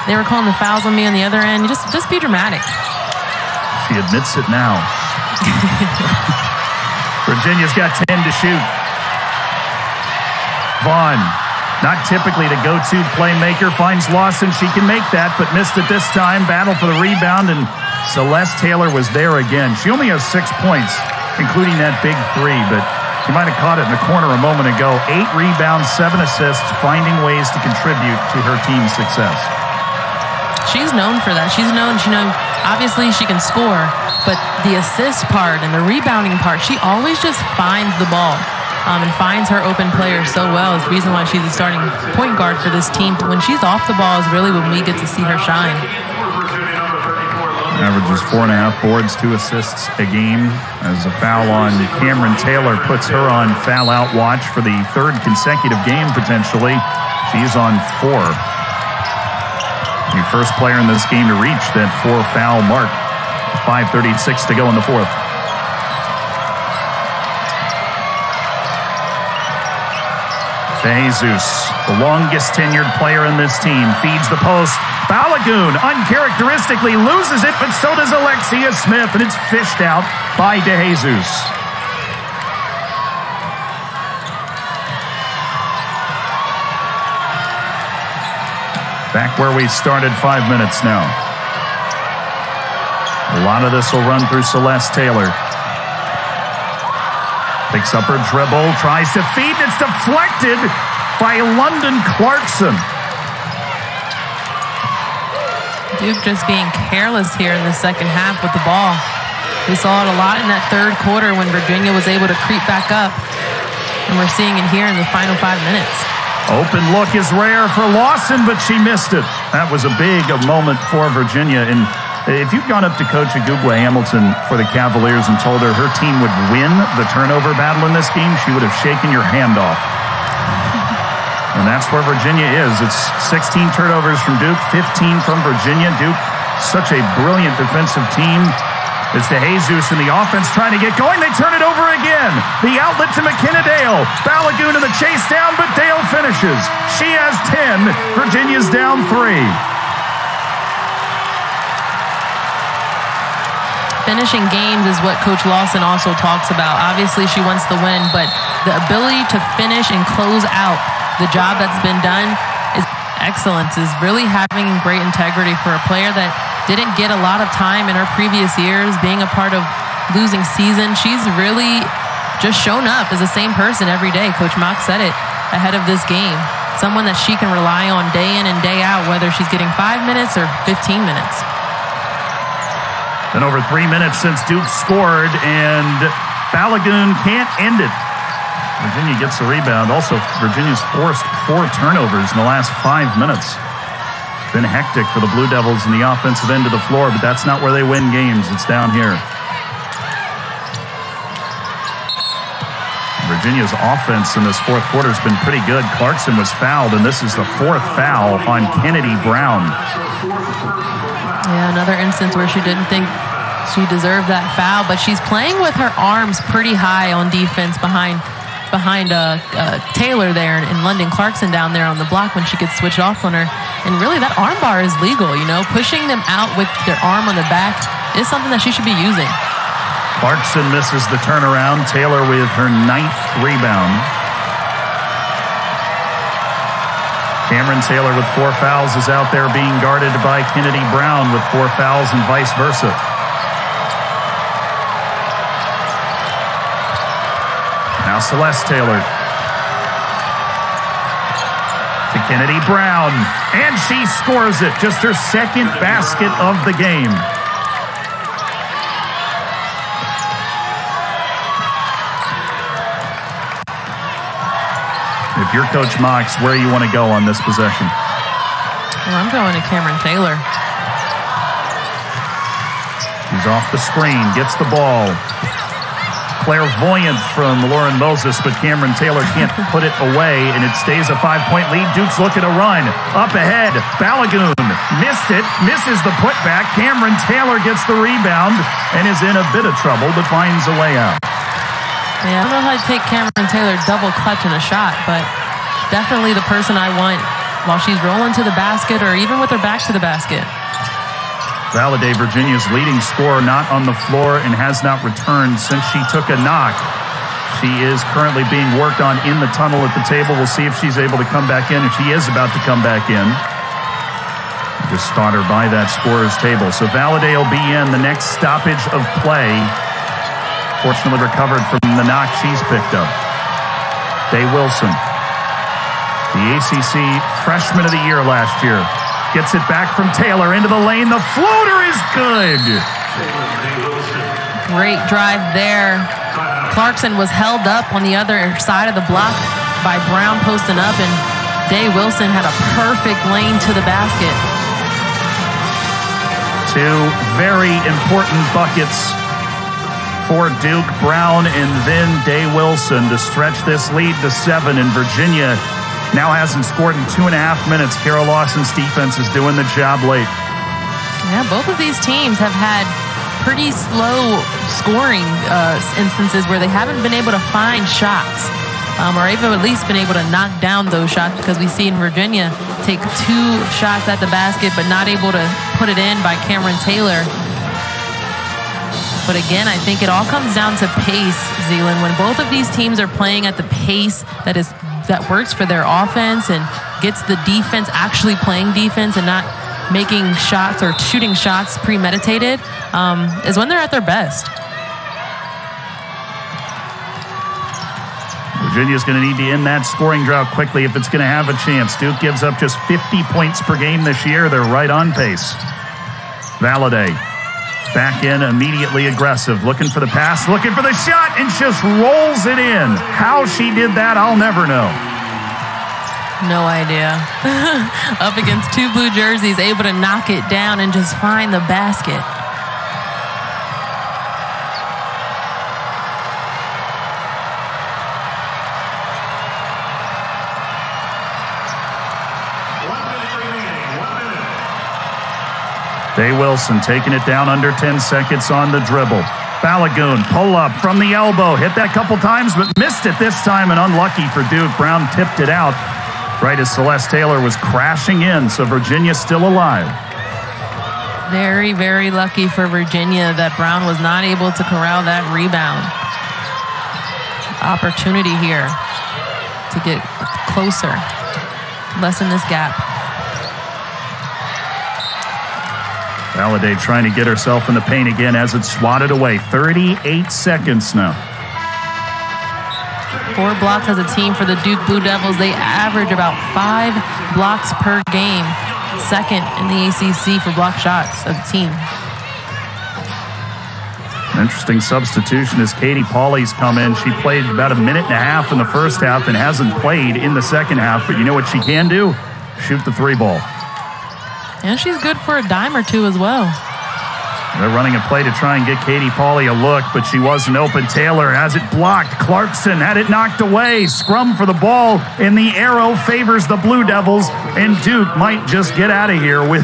they were calling the fouls on me on the other end, just be dramatic. She admits it now. Virginia's got 10 to shoot. Vaughn, not typically the go-to playmaker, finds Lawson. She can make that, but missed it this time. Battle for the rebound, and Celeste Taylor was there again. She only has 6 points, including that big 3, but you might have caught it in the corner a moment ago. 8 rebounds, 7 assists, finding ways to contribute to her team's success. She's known for that. Obviously she can score, but the assist part and the rebounding part, she always just finds the ball and finds her open players so well. It's the reason why she's a starting point guard for this team. But when she's off the ball is really when we get to see her shine. Averages 4.5 boards, 2 assists a game, as a foul on Cameron Taylor puts her on foul-out watch for the 3rd consecutive game, potentially. She's on 4. The first player in this game to reach that 4-foul mark. 5:36 to go in the 4th. DeJesus The longest tenured player in this team feeds the post. Balogun uncharacteristically loses it, but so does Alexia Smith, and it's fished out by DeJesus. Back where we started 5 minutes now. A lot of this will run through Celeste Taylor. Picks up her dribble, tries to feed, and it's deflected by London Clarkson. Duke just being careless here in the second half with the ball. We saw it a lot in that third quarter when Virginia was able to creep back up. And we're seeing it here in the final 5 minutes. Open look is rare for Lawson, but she missed it. That was a big moment for Virginia. And if you'd gone up to Coach Agugwa Hamilton for the Cavaliers and told her team would win the turnover battle in this game, she would have shaken your hand off. And that's where Virginia is. It's 16 turnovers from Duke, 15 from Virginia. Duke, such a brilliant defensive team. It's DeJesus in the offense trying to get going. They turn it over again. The outlet to McKenna Dale. Balogun in the chase down, but Dale finishes. She has 10. Virginia's down 3. Finishing games is what Coach Lawson also talks about. Obviously, she wants the win, but the ability to finish and close out the job that's been done is excellence, is really having great integrity for a player that didn't get a lot of time in her previous years, being a part of losing season. She's really just shown up as the same person every day. Coach Mock said it ahead of this game. Someone that she can rely on day in and day out, whether she's getting 5 minutes or 15 minutes. Been over 3 minutes since Duke scored, and Balogun can't end it. Virginia gets the rebound. Also, Virginia's forced 4 turnovers in the last 5 minutes. It's been hectic for the Blue Devils in the offensive end of the floor, but that's not where they win games. It's down here. Virginia's offense in this fourth quarter has been pretty good. Clarkson was fouled, and this is the 4th foul on Kennedy Brown. Yeah, another instance where she didn't think she deserved that foul, but she's playing with her arms pretty high on defense behind Taylor there and London Clarkson down there on the block when she gets switched off on her. And really, that arm bar is legal, you know. Pushing them out with their arm on the back is something that she should be using. Clarkson misses the turnaround. Taylor with her 9th rebound. Cameron Taylor with 4 fouls is out there being guarded by Kennedy Brown with 4 fouls and vice versa. Now Celeste Taylor to Kennedy Brown, and she scores it. Just her 2nd basket of the game. If you're Coach Mox, where you want to go on this possession? Well, I'm going to Cameron Taylor. He's off the screen, gets the ball. Clairvoyant from Lauren Moses, but Cameron Taylor can't put it away, and it stays a 5-point lead. Duke's looking to run. Up ahead, Balogun missed it, misses the putback. Cameron Taylor gets the rebound and is in a bit of trouble, but finds a way out. Yeah, I don't know if I'd take Cameron Taylor double clutch in a shot, but definitely the person I want while she's rolling to the basket or even with her back to the basket. Valladay, Virginia's leading scorer, not on the floor and has not returned since she took a knock. She is currently being worked on in the tunnel at the table. We'll see if she's able to come back in. If she is about to come back in, just start her by that scorer's table. So Valladay will be in the next stoppage of play. Fortunately recovered from the knock she's picked up. Day Wilson, the ACC Freshman of the Year last year. Gets it back from Taylor into the lane. The floater is good. Great drive there. Clarkson was held up on the other side of the block by Brown posting up, and Day Wilson had a perfect lane to the basket. 2 very important buckets for Duke. Brown and then Day Wilson to stretch this lead to 7, and Virginia now hasn't scored in 2.5 minutes. Kara Lawson's defense is doing the job late. Yeah, both of these teams have had pretty slow scoring instances where they haven't been able to find shots. or even at least been able to knock down those shots, because we see in Virginia take 2 shots at the basket but not able to put it in by Cameron Taylor. But again, I think it all comes down to pace, Zealand. When both of these teams are playing at the pace that works for their offense and gets the defense actually playing defense and not making shots or shooting shots premeditated, is when they're at their best. Virginia's going to need to end that scoring drought quickly if it's going to have a chance. Duke gives up just 50 points per game this year. They're right on pace. Valladay back in, immediately aggressive, looking for the pass, looking for the shot, and just rolls it in. How she did that, I'll never know. No idea. Up against 2 blue jerseys, able to knock it down and just find the basket. Day Wilson taking it down under 10 seconds on the dribble. Balogun, pull up from the elbow. Hit that couple times, but missed it this time, and unlucky for Duke. Brown tipped it out right as Celeste Taylor was crashing in, so Virginia still alive. Very, very lucky for Virginia that Brown was not able to corral that rebound. Opportunity here to get closer, lessen this gap. Valladay trying to get herself in the paint again as it's swatted away. 38 seconds now. 4 blocks as a team for the Duke Blue Devils. They average about 5 blocks per game. Second in the ACC for block shots as a team. Interesting substitution as Katie Pauley's come in. She played about a minute and a half in the first half and hasn't played in the second half. But you know what she can do? Shoot the 3 ball. And she's good for a dime or 2 as well. They're running a play to try and get Katie Pauley a look, but she wasn't open. Taylor has it blocked. Clarkson had it knocked away. Scrum for the ball, and the arrow favors the Blue Devils, and Duke might just get out of here with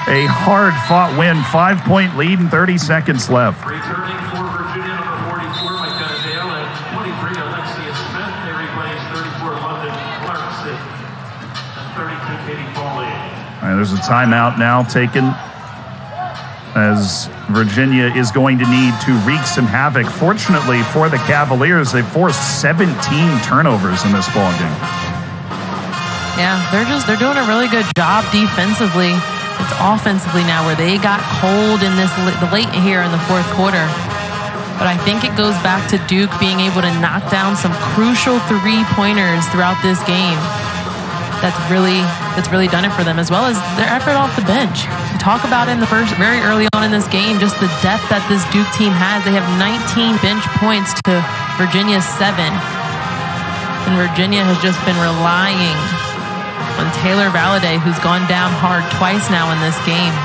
a hard-fought win. 5-point lead and 30 seconds left. Returning for Virginia, number 44, McKenna Dale, and 23, Alexia Smith. They replace 34, London Clarkson, and 32, Katie Pauley. All right, there's a timeout now taken as Virginia is going to need to wreak some havoc. Fortunately for the Cavaliers, they forced 17 turnovers in this ballgame. Yeah, they're doing a really good job defensively. It's offensively now where they got cold in this late here in the 4th quarter. But I think it goes back to Duke being able to knock down some crucial 3-pointers throughout this game. That's really done it for them, as well as their effort off the bench. We talk about it in the very early on in this game, just the depth that this Duke team has. They have 19 bench points to Virginia's 7. And Virginia has just been relying on Taylor Valladay, who's gone down hard twice now in this game.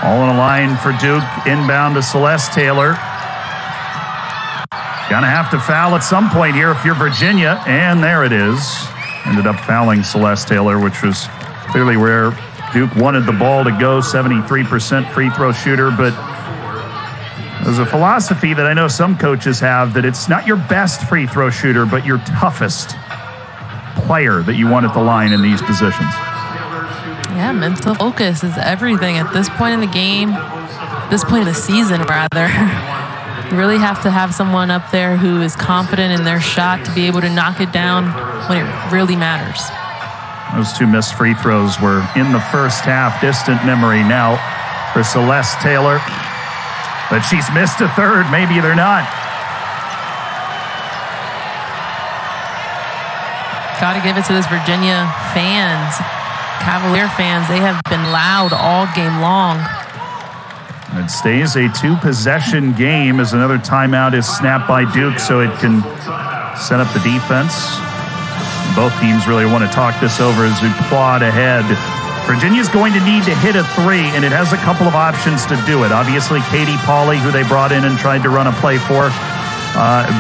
All in a line for Duke, inbound to Celeste Taylor. Gonna have to foul at some point here if you're Virginia, and there it is. Ended up fouling Celeste Taylor, which was clearly where Duke wanted the ball to go. 73% free throw shooter, but there's a philosophy that I know some coaches have, that it's not your best free throw shooter, but your toughest player that you want at the line in these positions. Yeah, mental focus is everything at this point in the game, this point in the season, rather. You really have to have someone up there who is confident in their shot to be able to knock it down when it really matters. Those 2 missed free throws were in the first half. Distant memory now for Celeste Taylor. But she's missed a 3rd. Maybe they're not. Got to give it to this Virginia fans. Cavalier fans, they have been loud all game long. It stays a 2-possession game as another timeout is snapped by Duke so it can set up the defense. Both teams really want to talk this over as we plod ahead. Virginia's going to need to hit a 3, and it has a couple of options to do it. Obviously, Katie Pauley, who they brought in and tried to run a play for,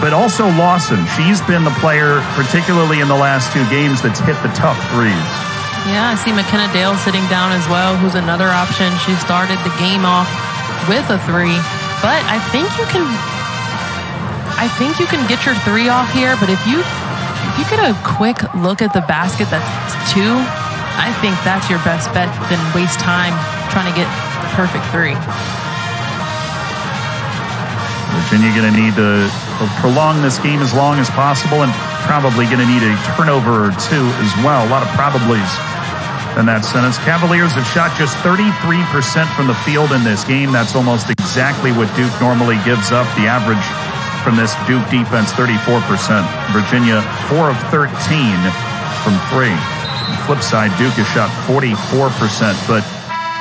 but also Lawson. She's been the player, particularly in the last 2 games, that's hit the tough threes. Yeah, I see McKenna Dale sitting down as well, who's another option. She started the game off with a 3, but I think you can get your 3 off here. But if you get a quick look at the basket that's 2, I think that's your best bet than waste time trying to get the perfect 3. Virginia going to need to prolong this game as long as possible, and probably going to need a turnover or 2 as well. A lot of probablys in that sentence. Cavaliers have shot just 33% from the field in this game. That's almost exactly what Duke normally gives up. The average from this Duke defense, 34%. Virginia, 4 of 13 from 3. On the flip side, Duke has shot 44%. But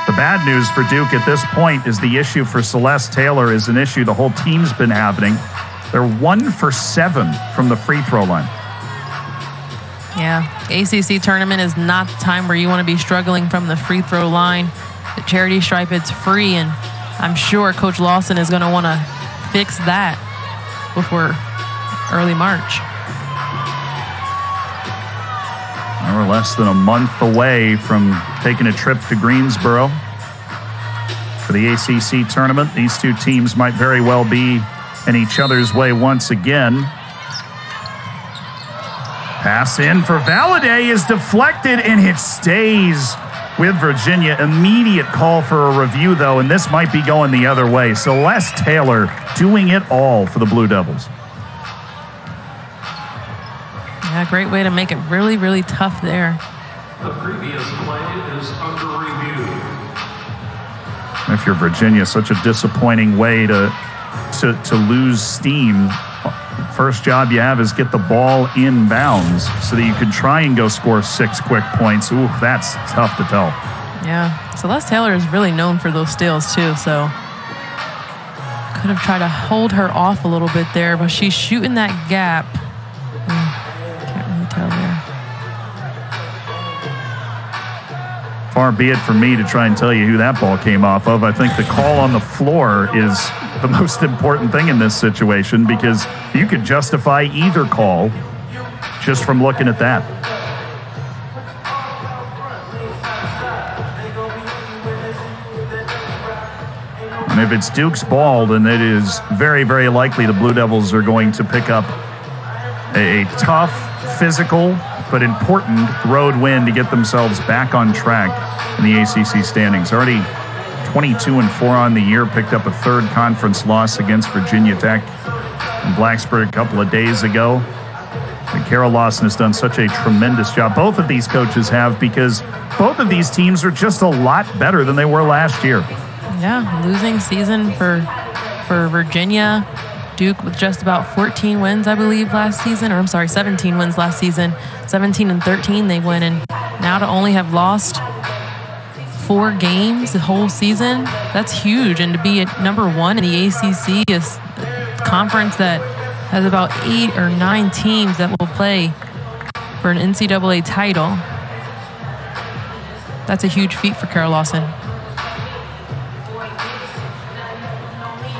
the bad news for Duke at this point is the issue for Celeste Taylor is an issue the whole team's been having. They're 1 for 7 from the free throw line. Yeah, ACC tournament is not the time where you want to be struggling from the free throw line. The charity stripe, it's free, and I'm sure Coach Lawson is going to want to fix that before early March. We're less than a month away from taking a trip to Greensboro for the ACC tournament. These two teams might very well be in each other's way once again. Pass in for Valladay is deflected, and it stays with Virginia. Immediate call for a review, though, and this might be going the other way. Celeste Taylor doing it all for the Blue Devils. Yeah, great way to make it really, really tough there. The previous play is under review. If you're Virginia, such a disappointing way to lose steam. First job you have is get the ball in bounds so that you could try and go score 6 quick points. Ooh, that's tough to tell. Yeah, Celeste Taylor is really known for those steals too, so could have tried to hold her off a little bit there, but she's shooting that gap. Can't really tell there. Far be it from me to try and tell you who that ball came off of. I think the call on the floor is the most important thing in this situation, because you could justify either call just from looking at that. And if it's Duke's ball, then it is very, very likely the Blue Devils are going to pick up a tough, physical, but important road win to get themselves back on track in the ACC standings. Already 22-4 on the year, picked up a 3rd conference loss against Virginia Tech in Blacksburg a couple of days ago. And Carol Lawson has done such a tremendous job. Both of these coaches have, because both of these teams are just a lot better than they were last year. Yeah, losing season for Virginia. Duke with just about 14 wins, I believe, last season. Or I'm sorry, 17 wins last season. 17-13 they win, and now to only have lost 4 games the whole season, that's huge. And to be at number 1 in the ACC, is a conference that has about 8 or 9 teams that will play for an NCAA title. That's a huge feat for Carol Lawson.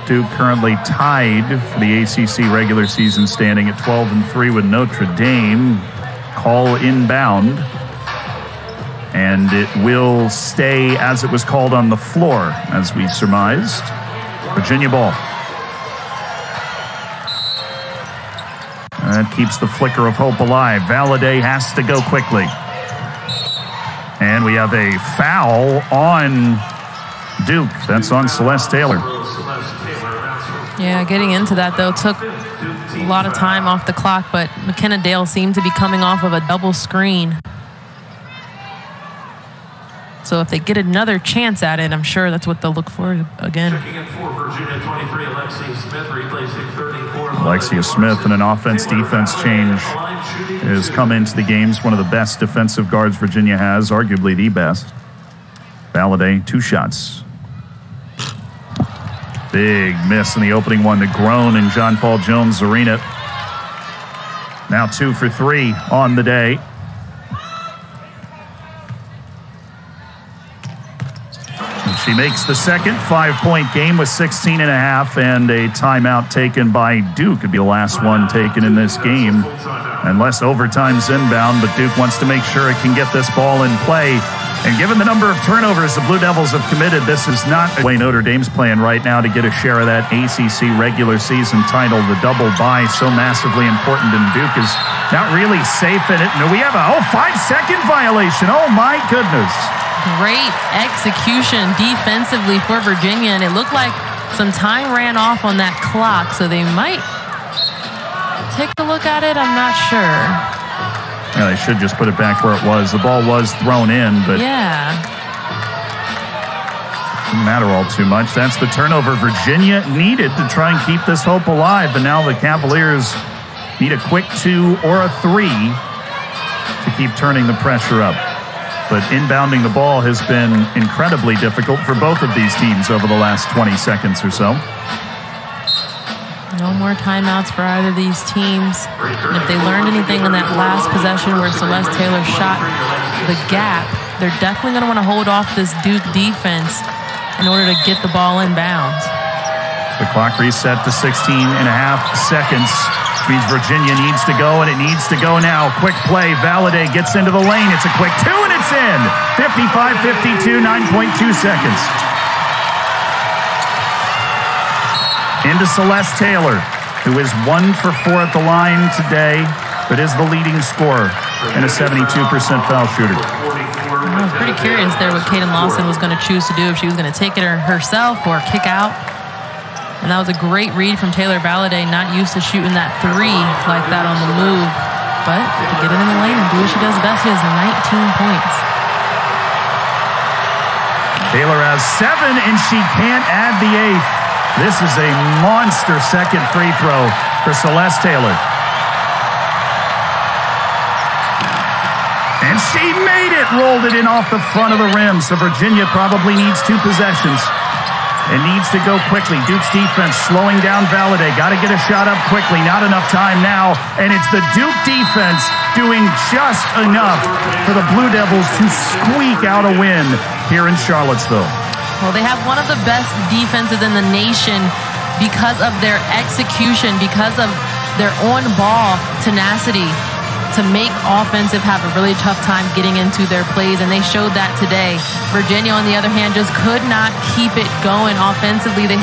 Duke currently tied for the ACC regular season standing at 12-3 with Notre Dame. Call inbound. And it will stay as it was called on the floor, as we surmised. Virginia ball. That keeps the flicker of hope alive. Valladay has to go quickly. And we have a foul on Duke. That's on Celeste Taylor. Yeah, getting into that, though, took a lot of time off the clock, but McKenna Dale seemed to be coming off of a double screen. So if they get another chance at it, I'm sure that's what they'll look for again. Checking in for Virginia, 23, Alexia Smith, replacing 34. Alexia Smith, in an offense-defense change, has come into the games. One of the best defensive guards Virginia has, arguably the best. Valladay, 2 shots. Big miss in the opening one to Groan in John Paul Jones Arena. Now 2 for 3 on the day. She makes the second 5-point game with 16.5, and a timeout taken by Duke. It'd be the last one taken in this game. Unless overtime's inbound, but Duke wants to make sure it can get this ball in play. And given the number of turnovers the Blue Devils have committed, this is not the way Notre Dame's playing right now to get a share of that ACC regular season title. The double bye, so massively important, and Duke is not really safe in it. And we have a 5-second violation. Oh, my goodness. Great execution defensively for Virginia, and it looked like some time ran off on that clock, so they might take a look at it. I'm not sure. Yeah, they should just put it back where it was. The ball was thrown in, but yeah, didn't matter all too much. That's the turnover Virginia needed to try and keep this hope alive. But now the Cavaliers need a quick 2 or a 3 to keep turning the pressure up. But inbounding the ball has been incredibly difficult for both of these teams over the last 20 seconds or so. No more timeouts for either of these teams. And if they learned anything on that last possession where Celeste Taylor shot the gap, they're definitely going to want to hold off this Duke defense in order to get the ball in bounds. The clock reset to 16 and a half seconds, which means Virginia needs to go, and it needs to go now. Quick play. Valladay gets into the lane. It's a quick 2, and it's in. 55-52, 9.2 seconds. Into Celeste Taylor, who is 1 for 4 at the line today, but is the leading scorer and a 72% foul shooter. I was pretty curious there what Kaden Lawson was going to choose to do, if she was going to take it herself or kick out. And that was a great read from Taylor Valladay, not used to shooting that 3 like that on the move. But to get it in the lane and do what she does best, she has 19 points. Taylor has 7, and she can't add the 8th. This is a monster second free throw for Celeste Taylor. And she made it, rolled it in off the front of the rim. So Virginia probably needs 2 possessions and needs to go quickly. Duke's defense slowing down Valladay. Got to get a shot up quickly. Not enough time now. And it's the Duke defense doing just enough for the Blue Devils to squeak out a win here in Charlottesville. Well, they have one of the best defenses in the nation because of their execution, because of their on-ball tenacity to make offensive have a really tough time getting into their plays, and they showed that today. Virginia, on the other hand, just could not keep it going offensively. They